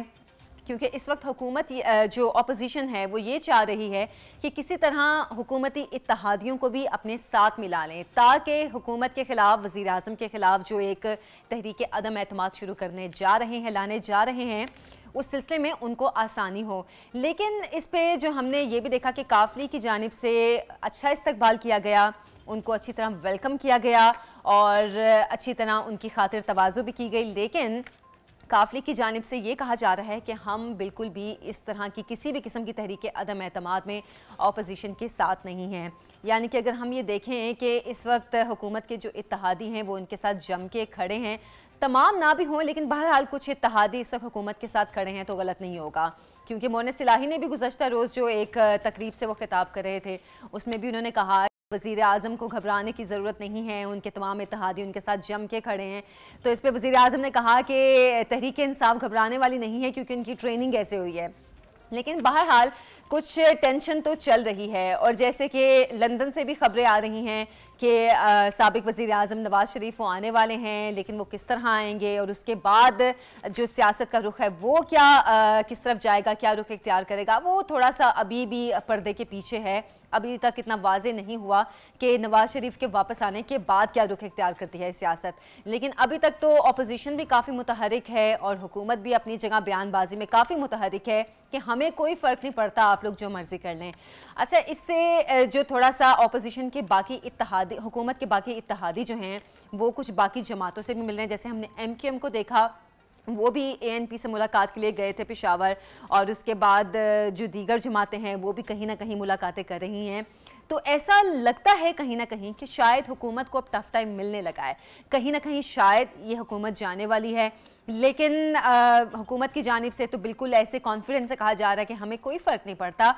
क्योंकि इस वक्त हुकूमत जो अपोजिशन है वो ये चाह रही है कि किसी तरह हुकूमती इत्तेहादियों को भी अपने साथ मिला लें, ताकि हुकूमत के ख़िलाफ़, वज़ीर आज़म के ख़िलाफ़ जो एक तहरीक अदम एतमाद शुरू करने जा रहे हैं, लाने जा रहे हैं, उस सिलसिले में उनको आसानी हो। लेकिन इस पे जो हमने ये भी देखा कि काफ़ली की जानिब से अच्छा इस्तकबाल किया गया, उनको अच्छी तरह वेलकम किया गया और अच्छी तरह उनकी खातिर तवाज़ो भी की गई। लेकिन काफ़ली की जानिब से ये कहा जा रहा है कि हम बिल्कुल भी इस तरह की किसी भी किस्म की तहरीक अदम एतमाद में अपोजिशन के साथ नहीं हैं। यानी कि अगर हम ये देखें कि इस वक्त हुकूमत के जो इत्तेहादी हैं वो उनके साथ जम के खड़े हैं, तमाम ना भी हों लेकिन बहरहाल कुछ इत्तेहादी इस वक्त हुकूमत के साथ खड़े हैं, तो गलत नहीं होगा। क्योंकि मोनिस इलाही ने भी गुज़श्ता रोज़ जो एक तकरीब से वो खिताब कर रहे थे, उसमें भी उन्होंने कहा वज़ीर आज़म को घबराने की ज़रूरत नहीं है, उनके तमाम इत्तेहादी उनके साथ जम के खड़े हैं। तो इस पर वज़ीर आज़म ने कहा कि तहरीक इंसाफ घबराने वाली नहीं है क्योंकि उनकी ट्रेनिंग ऐसे हुई है। लेकिन बहरहाल कुछ टेंशन तो चल रही है, और जैसे कि लंदन से भी खबरें आ रही हैं कि साबिक वज़ीर आज़म नवाज़ शरीफ वो आने वाले हैं, लेकिन वो किस तरह आएंगे और उसके बाद जो सियासत का रुख है वो क्या किस तरफ जाएगा, क्या रुख इख्तियार करेगा, वो थोड़ा सा अभी भी पर्दे के पीछे है। अभी तक इतना वाज़े नहीं हुआ कि नवाज़ शरीफ के वापस आने के बाद क्या रुख इख्तियार करती है सियासत। लेकिन अभी तक तो अपोजिशन भी काफ़ी मुतहरिक है और हुकूमत भी अपनी जगह बयानबाजी में काफ़ी मुतहरिक है कि हमें कोई फ़र्क नहीं पड़ता, आप लोग जो मर्ज़ी कर लें। अच्छा, इससे जो थोड़ा सा अपोजिशन के बाकी इत्तेहादी, हुकूमत के बाकी इत्तेहादी जो हैं वो कुछ बाकी जमातों से भी मिल रहे हैं। जैसे हमने MQM को देखा, वो भी ANP से मुलाकात के लिए गए थे पेशावर, और उसके बाद जो दीगर जमातें हैं वो भी कहीं ना कहीं मुलाकातें कर रही हैं। तो ऐसा लगता है कहीं ना कहीं कि शायद हुकूमत को अब टफ टाइम मिलने लगा है, कहीं ना कहीं शायद ये हुकूमत जाने वाली है। लेकिन हुकूमत की जानिब से तो बिल्कुल ऐसे कॉन्फिडेंस से कहा जा रहा है कि हमें कोई फ़र्क नहीं पड़ता,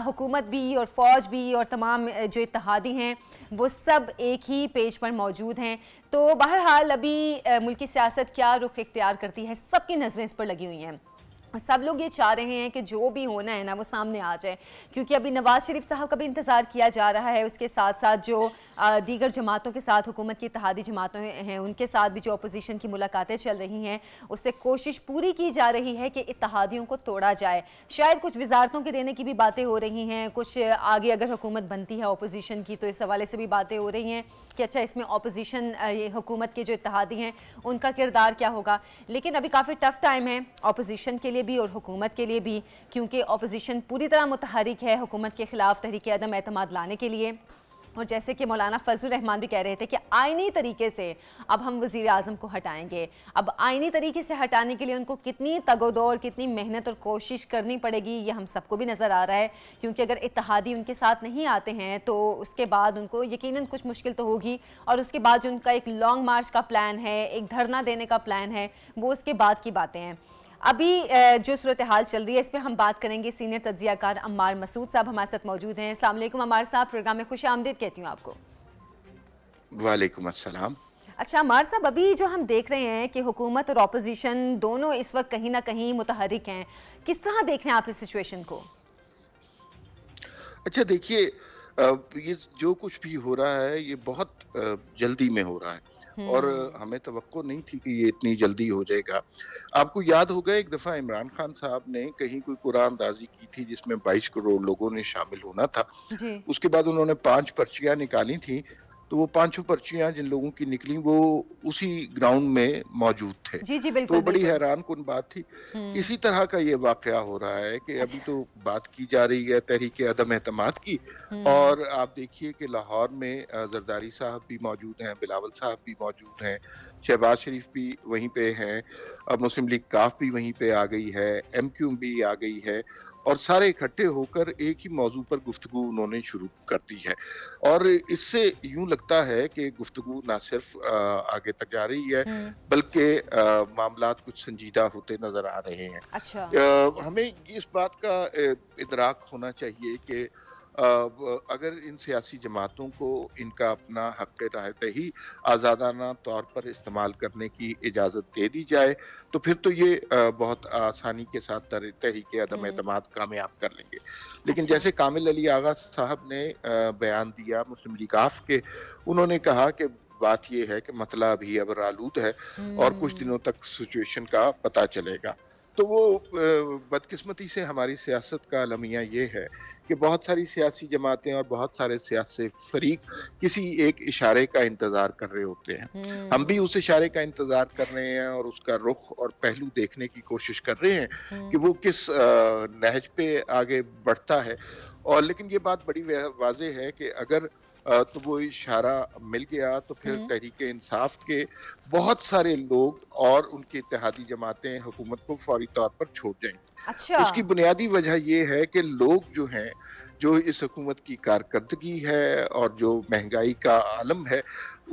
हुकूमत भी और फ़ौज भी और तमाम जो इत्तेहादी हैं वो सब एक ही पेज पर मौजूद हैं। तो बहरहाल अभी मुल्की सियासत क्या रुख इख्तियार करती है, सबकी नज़रें इस पर लगी हुई हैं। सब लोग ये चाह रहे हैं कि जो भी होना है ना वो सामने आ जाए, क्योंकि अभी नवाज़ शरीफ साहब का भी इंतज़ार किया जा रहा है, उसके साथ साथ जो दीगर जमातों के साथ, हुकूमत की इत्तेहादी जमातें हैं उनके साथ भी जो अपोजिशन की मुलाकातें चल रही हैं, उससे कोशिश पूरी की जा रही है कि इत्तेहादियों को तोड़ा जाए। शायद कुछ वजारतों के देने की भी बातें हो रही हैं, कुछ आगे अगर हुकूमत बनती है अपोजिशन की तो इस हवाले से भी बातें हो रही हैं कि अच्छा इसमें अपोजिशन हुकूमत के जो इत्तेहादी हैं उनका किरदार क्या होगा। लेकिन अभी काफ़ी टफ टाइम है अपोजिशन के लिए लिए भी और हुकूमत के लिए भी, क्योंकि अपोजिशन पूरी तरह मुतहरिक है हुकूमत के ख़िलाफ़ तहरीक अदम एतमाद लाने के लिए। और जैसे कि मौलाना फजल रहमान भी कह रहे थे कि आईनी तरीके से अब हम वज़ीर आज़म को हटाएंगे। अब आईनी तरीके से हटाने के लिए उनको कितनी तगोदौड़, कितनी मेहनत और कोशिश करनी पड़ेगी, ये हम सबको भी नज़र आ रहा है, क्योंकि अगर इत्तेहादी उनके साथ नहीं आते हैं तो उसके बाद उनको यकीनन कुछ मुश्किल तो होगी। और उसके बाद जो उनका एक लॉन्ग मार्च का प्लान है, एक धरना देने का प्लान है, वो उसके बाद की बातें हैं। अभी जो सूरत हाल चल रही है इस पर हम बात करेंगे। सीनियर तज्जियाकार अम्मार मसूद साहब हमारे साथ मौजूद हैं। अस्सलाम वालेकुम अम्मार साहब, प्रोग्राम में खुश आमदीद कहती हूँ आपको। वालेकुम अस्सलाम। अच्छा अम्मार साहब, अभी जो हम देख रहे हैं कि हुकूमत और अपोजिशन दोनों इस वक्त कहीं ना कहीं मुतहरिक हैं, किस तरह देख रहे हैं आप इस सिचुएशन को? अच्छा देखिए, ये जो कुछ भी हो रहा है ये बहुत जल्दी में हो रहा है और हमें तवक्को नहीं थी कि ये इतनी जल्दी हो जाएगा। आपको याद होगा एक दफ़ा इमरान खान साहब ने कहीं कोई कुरान अंदाजी की थी जिसमें 22 करोड़ लोगों ने शामिल होना था। उसके बाद उन्होंने 5 पर्चियां निकाली थी, तो वो 5 पर्चियां जिन लोगों की निकली वो उसी ग्राउंड में मौजूद थे। जी बिल्कुल, तो बड़ी हैरान कुन बात थी। इसी तरह का ये वाकया हो रहा है कि अभी तो बात की जा रही है तहरीक अदम एतमाद की, और आप देखिए कि लाहौर में जरदारी साहब भी मौजूद हैं, बिलावल साहब भी मौजूद हैं, शहबाज शरीफ भी वहीं पे हैं, मुस्लिम लीग काफ भी वहीं पे आ गई है, MQ भी आ गई है, और सारे इकट्ठे होकर एक ही मौजू पर गुफ्तगू उन्होंने शुरू कर दी है। और इससे यूं लगता है कि गुफ्तगू ना सिर्फ आगे तक जा रही है बल्कि मामलात कुछ संजीदा होते नजर आ रहे हैं। अच्छा। हमें इस बात का इदराक होना चाहिए कि अगर इन सियासी जमातों को इनका अपना हक़ राय ही आज़ादाना तौर पर इस्तेमाल करने की इजाज़त दे दी जाए तो फिर तो ये बहुत आसानी के साथ तहरीक अदम एतमाद कामयाब कर लेंगे। लेकिन जैसे कामिल अली आगा साहब ने बयान दिया मुस्लिम लीग काफ के, उन्होंने कहा कि बात ये है कि मतला अभी अब आलूद है और कुछ दिनों तक सिचुएशन का पता चलेगा। तो वो बदकिस्मती से हमारी सियासत का अलमिया ये है कि बहुत सारी सियासी जमातें और बहुत सारे सियासी फरीक किसी एक इशारे का इंतजार कर रहे होते हैं। हम भी उस इशारे का इंतजार कर रहे हैं और उसका रुख और पहलू देखने की कोशिश कर रहे हैं कि वो किस नहज पे आगे बढ़ता है। और लेकिन ये बात बड़ी वाज़ेह है कि अगर तो वो इशारा मिल गया तो फिर तहरीक इंसाफ के बहुत सारे लोग और उनके इत्तेहादी जमातें हुकूमत को फौरी तौर पर छोड़ जाएंगी। अच्छा। उसकी बुनियादी वजह ये है कि लोग जो हैं, जो इस हुकूमत की कारकर्दगी है और जो महंगाई का आलम है,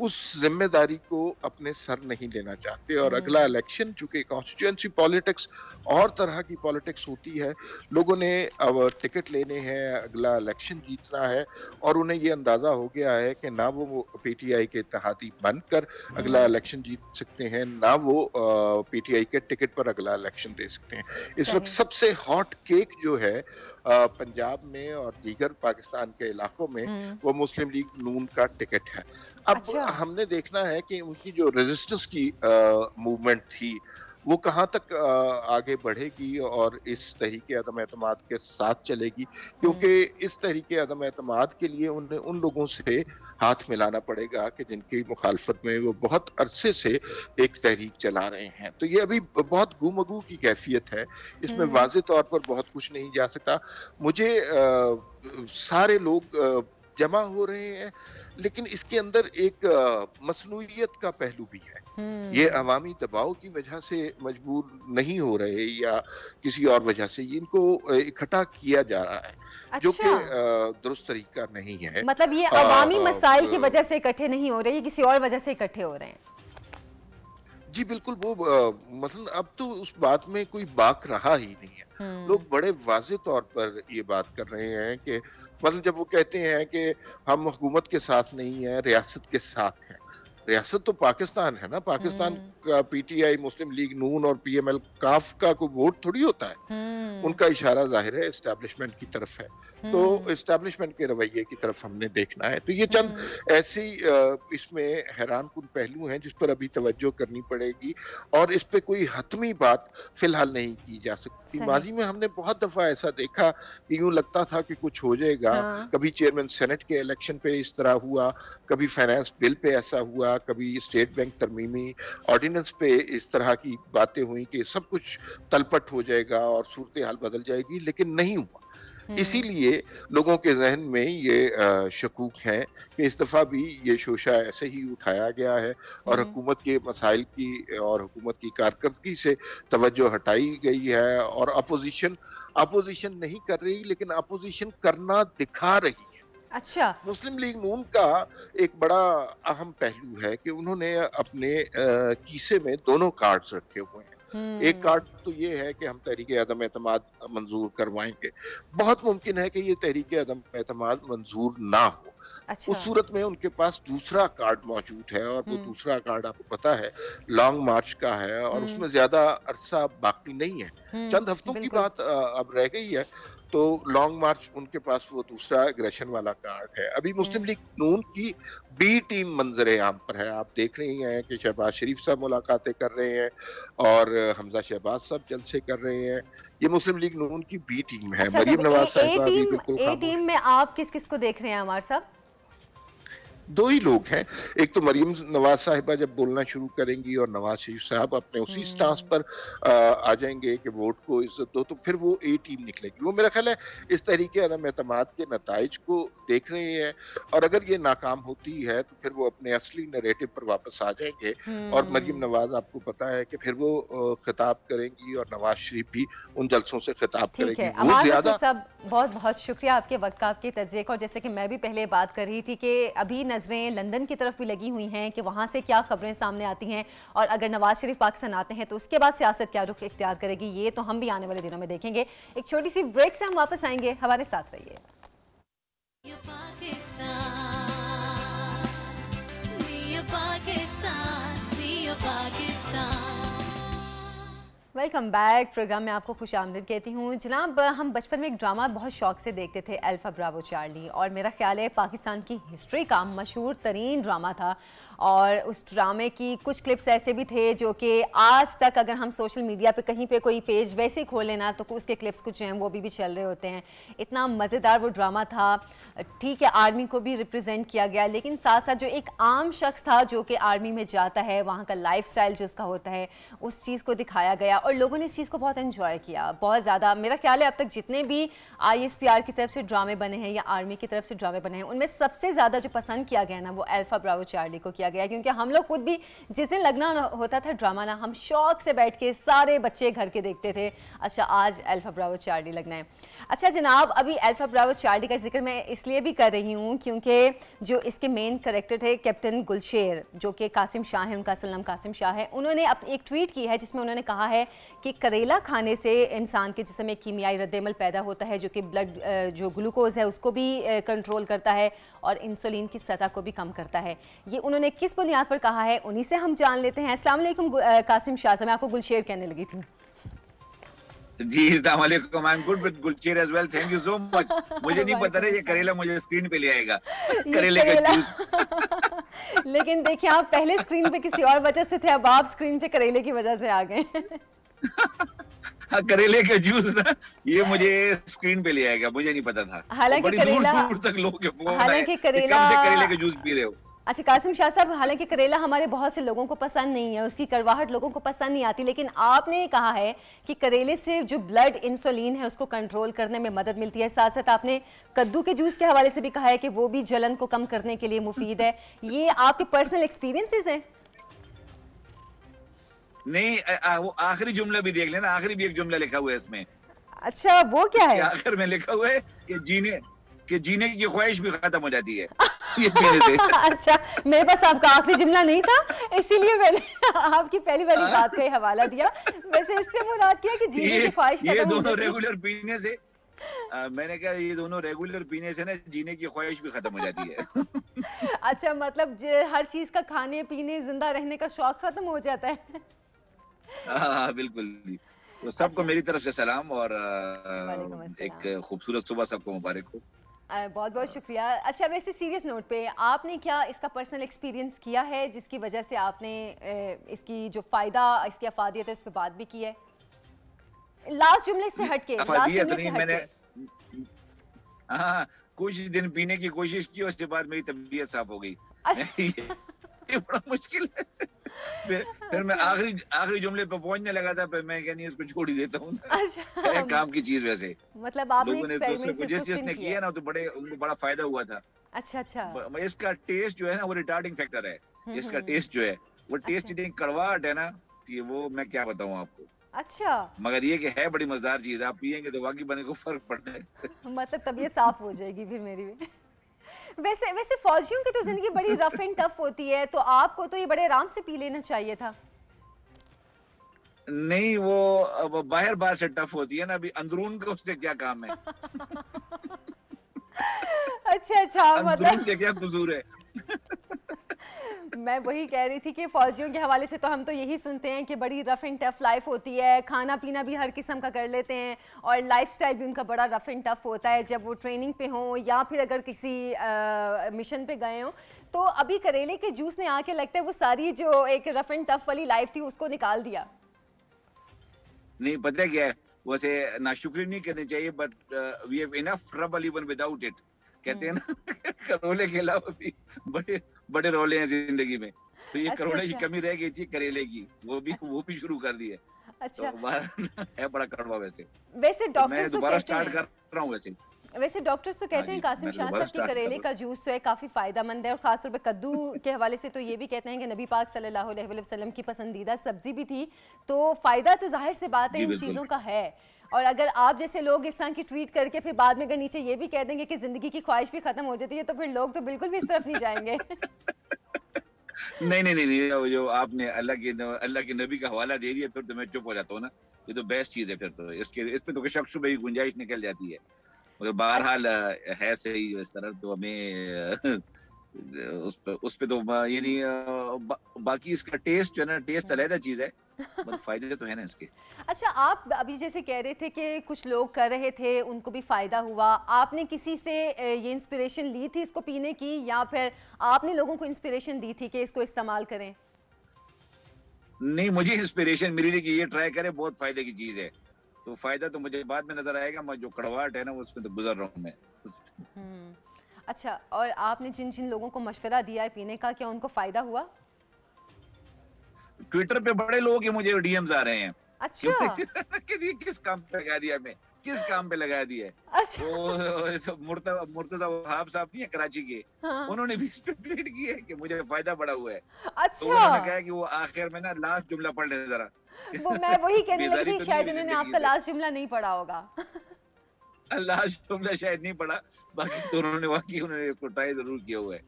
उस जिम्मेदारी को अपने सर नहीं लेना चाहते। और अगला इलेक्शन, चूंकि कॉन्स्टिट्यूएंसी पॉलिटिक्स और तरह की पॉलिटिक्स होती है, लोगों ने अब टिकट लेने हैं, अगला इलेक्शन जीतना है और उन्हें ये अंदाजा हो गया है कि ना वो PTI के इत्तेहादी बनकर अगला इलेक्शन जीत सकते हैं, ना वो PTI के टिकट पर अगला इलेक्शन दे सकते हैं। इस वक्त सबसे हॉट केक जो है पंजाब में और दीगर पाकिस्तान के इलाकों में वो मुस्लिम लीग नून का टिकट है। अब हमने देखना है कि उनकी जो रेजिस्टेंस की मूवमेंट थी वो कहाँ तक आगे बढ़ेगी और इस तहरीक अदम एतमाद के साथ चलेगी, क्योंकि इस तहरीक अदम एतमाद के लिए उन्हें उन लोगों से हाथ मिलाना पड़ेगा कि जिनकी मुखालफत में वो बहुत अरसे से एक तहरीक चला रहे हैं। तो ये अभी बहुत गुमगू की कैफियत है, इसमें वाज़े तौर पर बहुत कुछ नहीं जा सकता। मुझे सारे लोग जमा हो रहे हैं, लेकिन इसके अंदर एक मसनूइयत का पहलू भी है। ये अवामी दबाव की वजह से मजबूर नहीं हो रहे या किसी और वजह से, इनको इकट्ठा किया जा रहा है। अच्छा। जो कि दुरुस्त तरीका नहीं है। मतलब ये अवामी मसाइल की वजह से इकट्ठे नहीं हो रहे, ये किसी और वजह से इकट्ठे हो रहे हैं। जी बिल्कुल, वो मतलब अब तो उस बात में कोई बाक रहा ही नहीं है। लोग बड़े वाज़े तौर पर ये बात कर रहे हैं कि मतलब जब वो कहते हैं कि हम हुकूमत के साथ नहीं है, रियासत के साथ हैं। रियासत तो पाकिस्तान है ना, पाकिस्तान का PTI, मुस्लिम लीग नून और PML काफ का कोई वोट थोड़ी होता है। उनका इशारा जाहिर है एस्टैब्लिशमेंट की तरफ है, तो एस्टैब्लिशमेंट के रवैये की तरफ हमने देखना है। तो ये चंद ऐसी इसमें हैरान कुन पहलू हैं जिस पर अभी तवज्जो करनी पड़ेगी और इस पे कोई हतमी बात फिलहाल नहीं की जा सकती। माजी में हमने बहुत दफा ऐसा देखा कि यूं लगता था कि कुछ हो जाएगा। कभी चेयरमैन सेनेट के इलेक्शन पे इस तरह हुआ, कभी फाइनेंस बिल पे ऐसा हुआ, कभी स्टेट बैंक तरमीमी ऑर्डिनेंस ऑर्डिनेंस पे इस तरह की बातें हुई कि सब कुछ तलपट हो जाएगा और सूरत हाल बदल जाएगी, लेकिन नहीं हुआ। इसीलिए लोगों के जहन में ये शकूक हैं कि इस दफा भी ये शोशा ऐसे ही उठाया गया है और हुकूमत के मसाइल की और हुकूमत की कारकर्दगी से तवज्जो हटाई गई है, और अपोजिशन नहीं कर रही, लेकिन अपोजिशन करना दिखा रही है। अच्छा, मुस्लिम लीग नून का एक बड़ा अहम पहलू है कि उन्होंने अपने कीसे में दोनों कार्ड्स रखे हुए हैं। एक कार्ड तो ये है कि हम तहरीक अदम एतमाद मंजूर करवाएंगे। बहुत मुमकिन है कि ये तहरीक अदम एतमाद मंजूर ना हो। अच्छा। उस सूरत में उनके पास दूसरा कार्ड मौजूद है, और वो दूसरा कार्ड आपको पता है लॉन्ग मार्च का है, और उसमें ज्यादा अरसा बाकी नहीं है, चंद हफ्तों की बात अब रह गई है। तो लॉन्ग मार्च उनके पास वो दूसरा एग्रेशन वाला कार्ड है। अभी मुस्लिम लीग नून की बी टीम मंजरे आम पर है। आप देख रही हैं कि शहबाज शरीफ साहब मुलाकातें कर रहे हैं और हमजा शहबाज साहब जलसे कर रहे हैं। ये मुस्लिम लीग नून की बी टीम है। अच्छा, मरियम नवाज साहिबा भी बिल्कुल ए टीम में आप किस किस को देख रहे हैं हमारे साहब? दो ही लोग हैं। एक तो मरियम नवाज साहिबा जब बोलना शुरू करेंगी और नवाज शरीफ साहब अपने उसी स्टांस पर आ जाएंगे कि वोट को इज्जत दो, तो फिर वो ए टीम निकलेगी। वो मेरा ख्याल है इस तरीके अदम एतमाद के नताइज को देख रहे हैं, और अगर ये नाकाम होती है तो फिर वो अपने असली नैरेटिव पर वापस आ जाएंगे। और मरियम नवाज आपको पता है कि फिर वो खिताब करेंगी और नवाज शरीफ भी उन जलसों से खिताब करेगी। वो ज्यादा साहब बहुत बहुत शुक्रिया आपके वक्त का, आपके तज्ज़िये का। और जैसे कि मैं भी पहले बात कर रही थी कि अभी नज़रें लंदन की तरफ भी लगी हुई हैं कि वहाँ से क्या खबरें सामने आती हैं, और अगर नवाज शरीफ पाकिस्तान आते हैं तो उसके बाद सियासत क्या रुख इख्तियार करेगी, ये तो हम भी आने वाले दिनों में देखेंगे। एक छोटी सी ब्रेक से हम वापस आएंगे, हमारे साथ रहिए। Welcome back. प्रोग्राम में आपको खुश आमदीद कहती हूँ। जनाब, हम बचपन में एक ड्रामा बहुत शौक से देखते थे, अल्फा ब्रावो चार्ली, और मेरा ख्याल है पाकिस्तान की हिस्ट्री का मशहूर तरीन ड्रामा था। और उस ड्रामे की कुछ क्लिप्स ऐसे भी थे जो कि आज तक अगर हम सोशल मीडिया पे कहीं पे कोई पेज वैसे ही खोल लेना तो उसके क्लिप्स कुछ हैं वो भी चल रहे होते हैं। इतना मज़ेदार वो ड्रामा था। ठीक है, आर्मी को भी रिप्रेजेंट किया गया, लेकिन साथ साथ जो एक आम शख्स था जो कि आर्मी में जाता है, वहाँ का लाइफस्टाइल जो उसका होता है, उस चीज़ को दिखाया गया, और लोगों ने इस चीज़ को बहुत एंजॉय किया, बहुत ज़्यादा। मेरा ख्याल है अब तक जितने भी ISPR की तरफ से ड्रामे बने हैं या आर्मी की तरफ से ड्रामे बने हैं, उनमें सबसे ज़्यादा जो पसंद किया गया ना वो अल्फा ब्रावो चार्ली को किया गया, क्योंकि हम लोग खुद भी जिस दिन लगना होता था ड्रामा ना, हम शौक से बैठ के सारे बच्चे घर के देखते थे, अच्छा आज अल्फा ब्रावो चार्ली लगना है। अच्छा जनाब, अभी अल्फा ब्रावो चार्ली का जिक्र मैं इसलिए भी कर रही हूँ क्योंकि जो इसके मेन कैरेक्टर थे कैप्टन गुलशेर, जो कि कासिम शाह है, उनका असल नाम कासिम शाह है, उन्होंने एक ट्वीट की है जिसमें उन्होंने कहा है कि करेला खाने से इंसान के जिस्म में कीमियाई रद्द-ए-अमल पैदा होता है जो कि ब्लड जो ग्लूकोज है उसको भी कंट्रोल करता है और इंसुलिन की सतह को भी कम करता है। ये उन्होंने किस बुनियाद पर कहा है, उन्हीं से हम जान लेते हैं। अस्सलाम वालेकुम कासिम शाह साहब, मैं आपको गुलशेर कहने लगी थी। जी अस्सलाम वालेकुम, I am good with Gulsher as well, thank you so much. मुझे नहीं पता था ये करेला मुझे स्क्रीन पे ले आएगा, करेले का जूस। लेकिन देखिए आप पहले स्क्रीन पे किसी और वजह से थे, अब आप स्क्रीन पे करेले की वजह से आ गए। हाँ, करेले का जूस ना ये मुझे स्क्रीन पे ले आएगा, मुझे नहीं पता था। हालांकि करेला, दूर तक लोगों के फोन आए, हालांकि करेला, कब से करेले का जूस पी रहे हो? अच्छा कासिम शाह साहब, हालांकि करेला हमारे बहुत से लोगों को पसंद नहीं है, उसकी कड़वाहट लोगों को पसंद नहीं आती, लेकिन आपने कहा है कि करेले से जो ब्लड इंसुलिन है उसको कंट्रोल करने में मदद मिलती है। साथ साथ आपने कद्दू के जूस के हवाले से भी कहा है कि वो भी जलन को कम करने के लिए मुफीद है। ये आपके पर्सनल एक्सपीरियंसेस हैं? नहीं, वो आखिरी जुमला भी देख लेना, आखिरी भी एक जुमला लिखा हुआ है इसमें। अच्छा वो क्या है? आखिर में लिखा हुआ है कि जीने की ख्वाहिश भी खत्म हो जाती है ये पीने से। अच्छा, मेरे पास आपका आखिरी जुमला नहीं था, इसीलिए मैंने आपकी पहली वाली बात का हवाला दिया। वैसे इससे मुराद किया कि जीने की ख्वाहिश ये दोनों रेगुलर पीने से, मैंने कहा ये दोनों रेगुलर पीने से ना जीने की ख्वाहिश भी खत्म हो जाती है। अच्छा, मतलब हर चीज का खाने पीने जिंदा रहने का शौक खत्म हो जाता है। हाँ बिल्कुल। तो सबको मेरी तरफ से सलाम और एक खूबसूरत सुबह सबको मुबारक हो। बहुत बहुत शुक्रिया। अच्छा, वैसे सीरियस नोट पे आपने क्या इसका पर्सनल एक्सपीरियंस किया है जिसकी वजह से आपने इसकी जो फायदा, इसकी अफादियत है उस पर बात भी की है? लास्ट जुमले से हटके, लास्ट जुमले से हटके। हाँ, कुछ दिन पीने की कोशिश की, उसके बाद मेरी तबीयत साफ हो गई। ये बड़ा मुश्किल है। फिर मैं आखिरी जुमले पे पहुंचने लगा था, फिर मैं कहनी इसको छोड़ ही देता हूँ। अच्छा, काम की चीज वैसे मतलब आपने लोगों ने दूसरे को एक्सपेरिमेंट जिसने किया ना तो उनको बड़ा फायदा हुआ था। अच्छा अच्छा। इसका टेस्ट जो है ना वो रिटार्डिंग फैक्टर है। इसका टेस्ट जो है वो टेस्ट अच्छा। इतनी कड़वाहट है ना कि वो मैं क्या बताऊँ आपको। अच्छा, मगर ये कि है बड़ी मजेदार चीज, आप पियेंगे तो वाकई बने को फर्क पड़ता है। मतलब तबीयत साफ हो जाएगी फिर मेरी भी। वैसे वैसे फौजियों की तो जिंदगी बड़ी रफ एंड टफ होती है, तो आपको तो ये बड़े आराम से पी लेना चाहिए था। नहीं, वो अब बाहर से टफ होती है ना, अभी अंदरून का उससे क्या काम है। अच्छा अच्छा, अंदरून मतलब के क्या कसूर है। मैं वही कह रही थी कि फौजियों के हवाले से तो हम तो यही सुनते हैं कि बड़ी रफ एंड टफ लाइफ होती है, खाना पीना भी हर किस्म का कर लेते हैं और लाइफस्टाइल भी उनका बड़ा रफ एंड टफ होता है जब वो ट्रेनिंग पे हों या फिर अगर किसी मिशन पे गए हों। तो अभी करेले के जूस ने आके लगता है वो सारी जो एक रफ एंड टफ वाली लाइफ थी उसको निकाल दिया। नहीं, पता क्या है, वैसे नाशुक्री नहीं करनी चाहिए, but we have enough trouble even without it. कहते हैं ना, करोले के अलावा भी बड़े बड़े रोले हैं जिंदगी में, तो ये अच्छा, करोले की अच्छा। कमी रह गई थी करेले की, वो भी शुरू कर दी है। अच्छा, तो है बड़ा कड़वा वैसे। वैसे तो मैं डॉक्टर्स तो दोबारा कहते स्टार्ट हैं, कर रहा हूँ वैसे। वैसे डॉक्टर्स तो कहते हाँ हैं जी, कासिम मैं शाह दोबारा साहब की स्टार्ट कर करेले रहा हूँ। का जूस जो है काफ़ी फ़ायदेमंद है और ख़ासतौर पे कद्दू के हवाले से तो ये भी कहते हैं कि नबी पाक सल्लल्लाहु अलैहि वसल्लम की पसंदीदा सब्जी भी थी, तो फ़ायदा तो जाहिर से बात है जी इन बिल्कुल। चीज़ों का है। और अगर आप जैसे लोग इस तरह की ट्वीट करके फिर बाद में अगर नीचे ये भी कह देंगे कि ज़िंदगी की ख्वाहिश भी ख़त्म हो जाती है, तो फिर लोग तो बिल्कुल भी इस तरफ नहीं जाएंगे। नहीं नहीं नहीं नहीं, वो जो आपने अल्लाह के नबी का हवाला दे दिया, फिर तो मैं चुप हो जाता हूँ ना। ये तो बेस्ट चीज है, फिर तो इसमें तो शक शुबे की गुंजाइश निकल जाती है। मगर बहरहाल है सही इस तरह, तो हमें उस पे तो यानी बाकी इसका टेस्ट जो है ना, टेस्ट अलग चीज है, मतलब फायदे तो है ना इसके। अच्छा, आप अभी जैसे कह रहे थे कि कुछ लोग कर रहे थे उनको भी फ़ायदा हुआ, आपने किसी से ये इंस्पिरेशन ली थी इसको पीने की या फिर आपने लोगों को इंस्पिरेशन दी थी कि इसको इस्तेमाल करें? नहीं, मुझे इंस्पिरेशन मिली थी कि ये ट्राई करें, बहुत फायदे की चीज है। तो फायदा तो मुझे बाद में नजर आएगा, मैं जो कड़वाहट है ना उसमें तो गुजर रहा हूँ मैं। अच्छा, और आपने जिन जिन लोगों को मशवरा दिया है पीने का, क्या उनको फ़ायदा हुआ? ट्विटर पे बड़े लोग के मुझे डीएम्स आ रहे हैं अच्छा। कि ये किस काम पे लगा दिया, मैं किस काम पे लगा दिया है। अच्छा। वो मुर्तजा वहाब साहब नहीं है कराची के, हाँ। उन्होंने भी इस पे ट्वीट की है कि मुझे फायदा बड़ा हुआ है। तो अच्छा, उन्होंने कहा कि वो आखिर में ना लास्ट जुमला पढ़ ले जरा। वो मैं वही कहने लगी बेजारी थी, तो शायद नहीं हुई उन्होंने जिंदगी आपका से। लास्ट जुमला नहीं पढ़ा होगा। लास्ट जुमला शायद नहीं पढ़ा, बाकी तो उन्होंने इसको ट्राई जरूर किया हुआ है।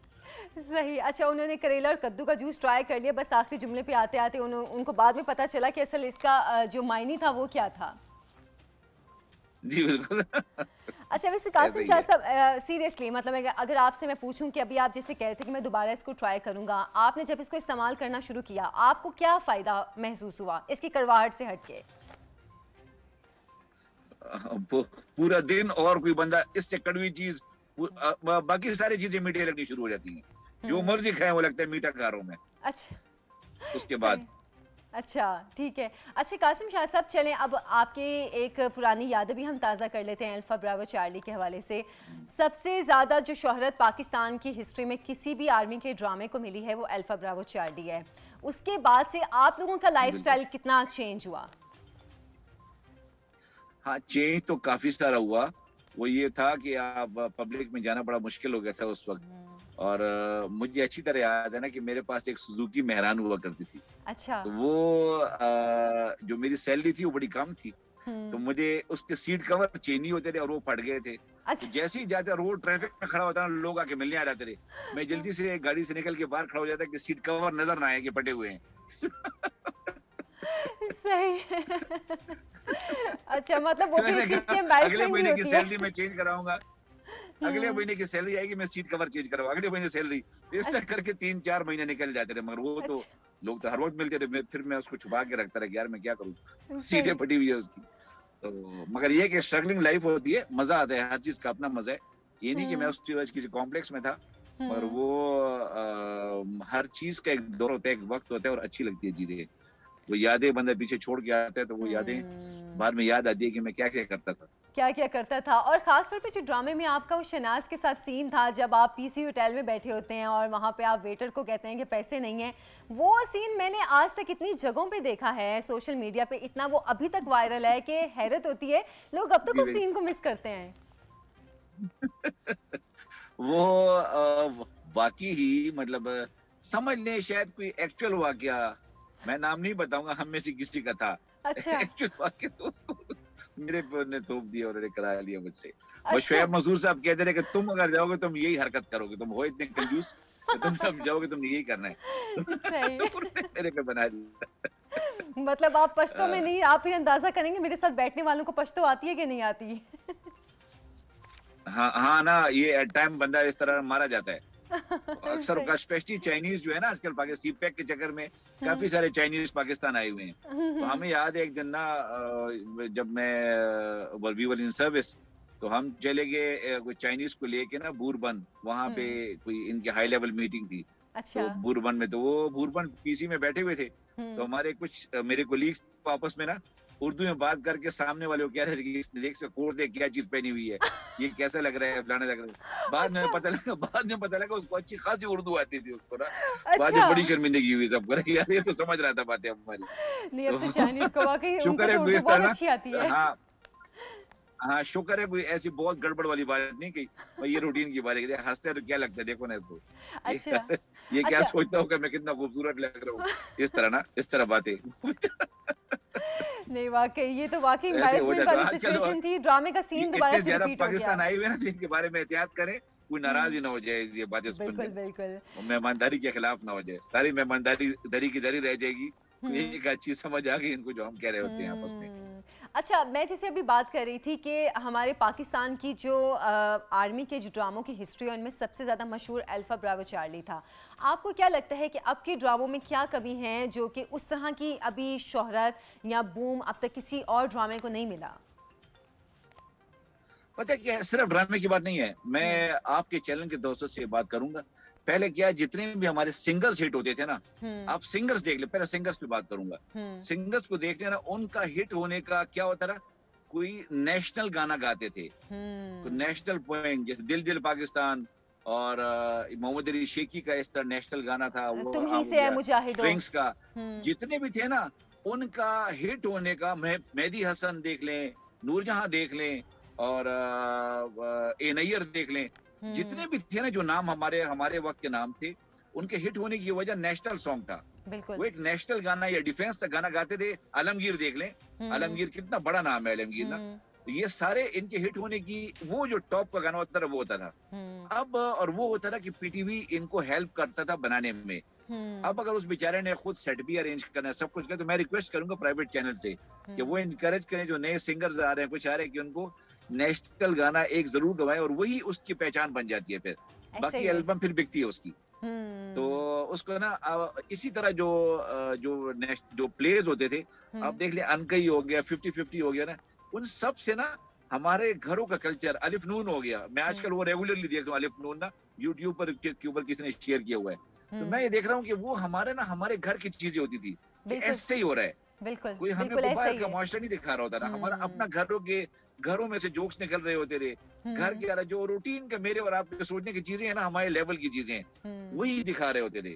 सही। अच्छा, उन्होंने करेला और कद्दू का जूस ट्राई कर लिया, बस आखिरी जुमले पे आते आते उनको बाद में पता चला कि असल इसका जो मायने था वो क्या था। जी बिल्कुल। अच्छा, वैसे कासिम शाह साहब, सीरियसली मतलब अगर आपसे मैं पूछूं कि अभी आप जैसे कह रहे थे कि मैं दोबारा इसको ट्राई करूंगा, आपने जब इसको इस्तेमाल करना शुरू किया आपको क्या फ़ायदा महसूस हुआ इसकी कड़वाहट से हटके? पूरा दिन और कोई बंदा इससे कड़वी चीज, बाकी सारी चीजें मीठी लगनी शुरू हो जाती हैं। जो मर्जी खाए वो लगता है मीठा खा रहा हूं मैं अच्छा, उसके बाद। अच्छा ठीक है। अच्छा कासिम शाह साहब, चलें अब आपके एक पुरानी यादें भी हम ताज़ा कर लेते हैं अल्फ़ा ब्रावो चार्ली के हवाले से। सबसे ज़्यादा जो शोहरत पाकिस्तान की हिस्ट्री में किसी भी आर्मी के ड्रामे को मिली है वो अल्फ़ा ब्रावो चार्ली है। उसके बाद से आप लोगों का लाइफस्टाइल कितना चेंज हुआ? हाँ, चेंज तो काफी सारा हुआ। वो ये था कि आप पब्लिक में जाना बड़ा मुश्किल हो गया था उस वक्त। और मुझे अच्छी तरह याद है ना कि मेरे पास एक सुजुकी मेहरान हुआ करती थी। अच्छा। तो वो जो मेरी सैलरी थी वो बड़ी कम थी, तो मुझे उसके सीट कवर चेंज नहीं होते थे और वो फट गए थे। अच्छा। तो जैसे ही जाते रोड ट्रैफिक में खड़ा होता ना, लोग आके मिलने आ जाते थे, मैं जल्दी से गाड़ी से निकल के बाहर खड़ा हो जाता कि सीट कवर नजर ना आए कि फटे हुए हैं। सही है। अच्छा, मतलब वो भी इस चीज की अगले एम्बैरेसमेंट भी महीने की होती सैलरी है। मैं चेंज कराऊंगा, अगले महीने की सैलरी आएगी मैं सीट कवर चेंज कराऊंगा, अगले महीने सैलरी, इस करके 3-4 महीने निकल जाते थे। मगर वो तो लोग तो हर वक्त मिलते थे, फिर मैं उसको छुपा के रखता रहा कि यार मैं क्या करूं, सीटें फटी हुई है उसकी। तो मगर ये कि स्ट्रगलिंग लाइफ होती है, मजा आता है, हर चीज का अपना मजा है। ये नहीं कि मैं उस वजह किसी कॉम्प्लेक्स में था, मगर वो हर चीज का एक दौर होता है, एक वक्त होता है और अच्छी लगती है चीजें। वो यादें बंदा पीछे छोड़ के आता है तो वो यादें बाद में याद आती है कि मैं क्या क्या करता था। क्या क्या करता था। और ख़ासतौर पे जो ड्रामे में आपका वो शहनाज के साथ सीन था जब आप पीसी होटल में बैठे होते हैं और वहाँ पे आप वेटर को कहते हैं कि पैसे नहीं हैं, वो सीन मैंने आज तक इतनी जगहों पे देखा है, सोशल मीडिया पे इतना वो अभी तक वायरल है कि हैरत होती है, लोग अब तक उस सीन को मिस करते हैं। वो वाकई ही मतलब समझ लें शायद कोई एक्चुअल वाकया, मैं नाम नहीं बताऊंगा, हम में से किसी का था। अच्छा। एक्चुअल वाकया तो उसको मेरे ने थोप दिया और करा लिया मुझसे। अच्छा। और शोएब मंसूर साहब कहते रहे कि तुम अगर जाओगे तुम यही हरकत करोगे, तुम हो इतने कंजूस, तुम जब जाओगे तुम यही करना है। सही। तो मेरे पे बना दिया। मतलब आप पश्तो में नहीं, आप फिर अंदाजा करेंगे मेरे साथ बैठने वालों को पश्तो आती है कि नहीं आती। हाँ ना, ये एट टाइम बंदा इस तरह मारा जाता है अक्सर, स्पेशली चाइनीज जो है ना आजकल पाकिस्तान सीपैक के चक्कर में काफी सारे चाइनीज पाकिस्तान आए हुए हैं। तो हमें याद है एक दिन ना जब मैं वी वर इन सर्विस, तो हम चले गए कोई चाइनीज को लेके ना बूरबन, वहां पे कोई इनकी हाई लेवल मीटिंग थी। अच्छा। तो बूरबन में, तो वो बूरबन पीसी में बैठे हुए थे, तो हमारे कुछ मेरे कोलीग्स आपस में ना उर्दू में बात करके सामने वाले को कह रहे थे कि देख से कोट देख क्या चीज पहनी हुई है, ये कैसा लग रहा है, फलाना लग रहा है। बाद में पता लगा उसको अच्छी खासी उर्दू आती थी उसको ना। बाद में बड़ी शर्मिंदगी हुई सबको, यार ये तो समझ रहा था बातें हमारी। नहीं, अब तो चाइनीज को वाकई उनको तो उर्दू बहुत अच्छी आती है। हाँ शुक्र है कोई ऐसी बहुत गड़बड़ वाली बात नहीं की, ये रूटीन की बात है। हंसते हैं तो क्या लगता है, देखो ना इसको। अच्छा। ये क्या सोचता होगा मैं कितना खूबसूरत लग रहा हूँ, इस तरह ना, इस तरह बातें। नहीं वाकई ये तो वाकई एम्बैरेसमेंट वाली सिचुएशन थी, ड्रामे का सीन दोबारा से रिपीट हो गया। पाकिस्तान आए हुए ना, तो इनके बारे में एहतियात करें, कोई नाराज ही ना हो जाए ये बातें सुनकर। बिल्कुल बिल्कुल। मेहमानदारी के खिलाफ ना हो जाए, सारी मेहमानदारी दरी की दरी रह जाएगी। एक अच्छी समझ आ गई इनको जो हम कह रहे होते हैं आपस में। अच्छा, मैं जैसे अभी बात कर रही थी कि हमारे पाकिस्तान की जो आर्मी के जो ड्रामों की हिस्ट्री है उनमें सबसे ज़्यादा मशहूर अल्फा ब्रावो चार्ली था। आपको क्या लगता है कि अब के ड्रामों में क्या कमी है जो कि उस तरह की अभी शोहरत या बूम अब तक किसी और ड्रामे को नहीं मिला? पता क्या है, सिर्फ ड्रामे की बात नहीं है, मैं आपके चैनल के दोस्तों से बात करूंगा। पहले क्या, जितने भी हमारे सिंगर्स हिट होते थे ना, आप सिंगर्स देख ले, पहले सिंगर्स पे बात करूंगा। सिंगर्स को देखते ना, उनका हिट होने का क्या होता था, कोई नेशनल गाना गाते थे, तो नेशनल पोएम, जैसे दिल दिल पाकिस्तान और मोहम्मद अली शेखी का इस तरह नेशनल गाना था, वो तुम ही से है मुजाहिदो, ड्रिंक्स का, जितने भी थे ना, उनका हिट होने का, मेहदी हसन देख लें, नूरजहां देख लें और ए नैयर देख लें, जितने भी थे ना जो नाम हमारे वक्त के नाम थे, उनके हिट होने की वजह नेशनल सॉन्ग था। वो एक नेशनल गाना या डिफेंस का गाना गाते थे। आलमगीर देख लें, आलमगीर कितना बड़ा नाम है आलमगीर ना, ये सारे इनके हिट होने की, वो जो टॉप का गाना होता था वो होता था। अब और वो होता था कि पीटीवी इनको हेल्प करता था बनाने में। अब अगर उस बेचारे ने खुद सेट भी अरेंज करना है, सब कुछ करना, तो मैं रिक्वेस्ट करूंगा प्राइवेट चैनल से कि वो इनकरेज करें, जो नए सिंगर्स आ रहे हैं, कुछ आ रहे हैं, कि उनको नेशनल गाना एक जरूर गवाए और वही उसकी पहचान बन जाती है। फिर बाकी एल्बम फिर बिकती है उसकी। तो उसको ना इसी तरह जो प्लेज होते थे, आप देख ले, अनकई हो गया, 50-50 हो गया ना, उन सब से ना हमारे घरों का कल्चर, अलिफ नून हो गया। मैं आजकल वो रेगुलरली देख रहा हूँ, अलिफ नून ना यूट्यूब पर के ऊपर किसी ने शेयर किया हुआ है, तो मैं ये देख रहा हूँ कि वो हमारे घर की चीजें होती थी, ऐसे ही हो रहा है। बिल्कुल, कोई हमें बाहर का माशरा नहीं दिखा रहा होता ना, हमारा अपना घरों में से जोक्स निकल रहे होते थे। घर के जो रूटीन का मेरे और आपके सोचने की चीजें हैं ना, हमारे लेवल की चीजें हैं, वही दिखा रहे होते थे।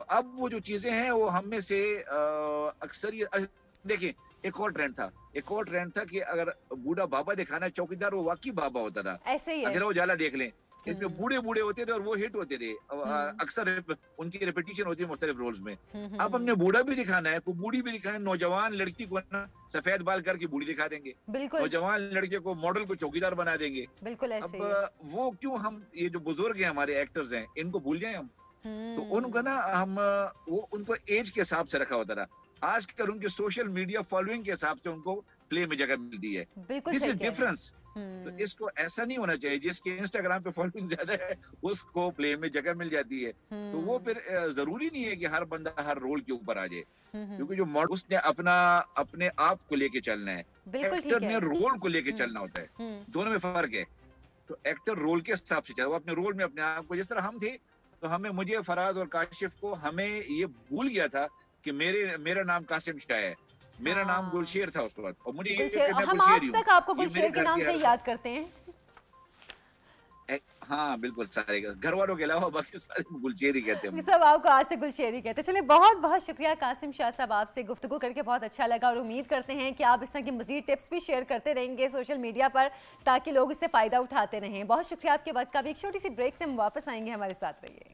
अब वो जो चीजें हैं वो हम में से अक्सर, देखिए एक और ट्रेंड था कि अगर बूढ़ा बाबा दिखाना चौकीदार, वो वाकई बाबा होता था। ऐसे ही है। अगर वो जाला देख लें, इसमें बूढ़े होते थे और वो हिट होते थे। अक्सर उनकी रेपिटेशन होती है मुख्तलिफ रोल्स में। अब हमने बूढ़ा भी दिखाना है, को बूढ़ी भी दिखाना है, नौजवान लड़की को ना सफेद बाल करके बूढ़ी दिखा देंगे, नौजवान लड़के को मॉडल को चौकीदार बना देंगे। बिल्कुल ऐसे। अब वो क्यों, हम ये जो बुजुर्ग हैं हमारे एक्टर्स हैं, इनको भूल जाए हम? तो उनको ना हम वो उनको एज के हिसाब से रखा होता था। आजकल उनके सोशल मीडिया फॉलोइंग के हिसाब से उनको प्ले में जगह मिलती है। This is difference. तो इसको ऐसा नहीं होना चाहिए, जिसके इंस्टाग्राम पे फॉलोइंग ज्यादा है उसको प्ले में जगह मिल जाती है। तो वो फिर जरूरी नहीं है कि हर बंदा हर रोल के ऊपर आ जाए, क्योंकि जो मॉडल, उसने अपने आप को लेके चलना है, एक्टर ने रोल को लेके चलना होता है। दोनों में फर्क है। तो एक्टर रोल के हिसाब से चले, वो अपने रोल में अपने आप को, जिस तरह हम थे, तो मुझे फराज और काशिफ को, हमें ये भूल गया था कि मेरा नाम कासिम शाह है, मेरा नाम गुलशेर था उस वक्त और मुझे ये गुलशेर, मैं हम गुलशेर आज हूँ। तक आपको ये गुलशेर मेरे के घर नाम की से हर- याद करते हैं। हाँ बिल्कुल, सारे घर वालों के अलावा बाकी सारे गुलशेर ही कहते हैं। सब आपको आज तक गुलशेर ही कहते हैं। चलिए, बहुत बहुत शुक्रिया कासिम शाह साहब, आपसे गुफ्तगू करके बहुत अच्छा लगा और उम्मीद करते हैं कि आप इस तरह की मजीद टिप्स भी शेयर करते रहेंगे सोशल मीडिया पर ताकि लोग इससे फ़ायदा उठाते रहें। बहुत शुक्रिया आपके वक्त का भी। एक छोटी सी ब्रेक से हम वापस आएंगे, हमारे साथ रहिए।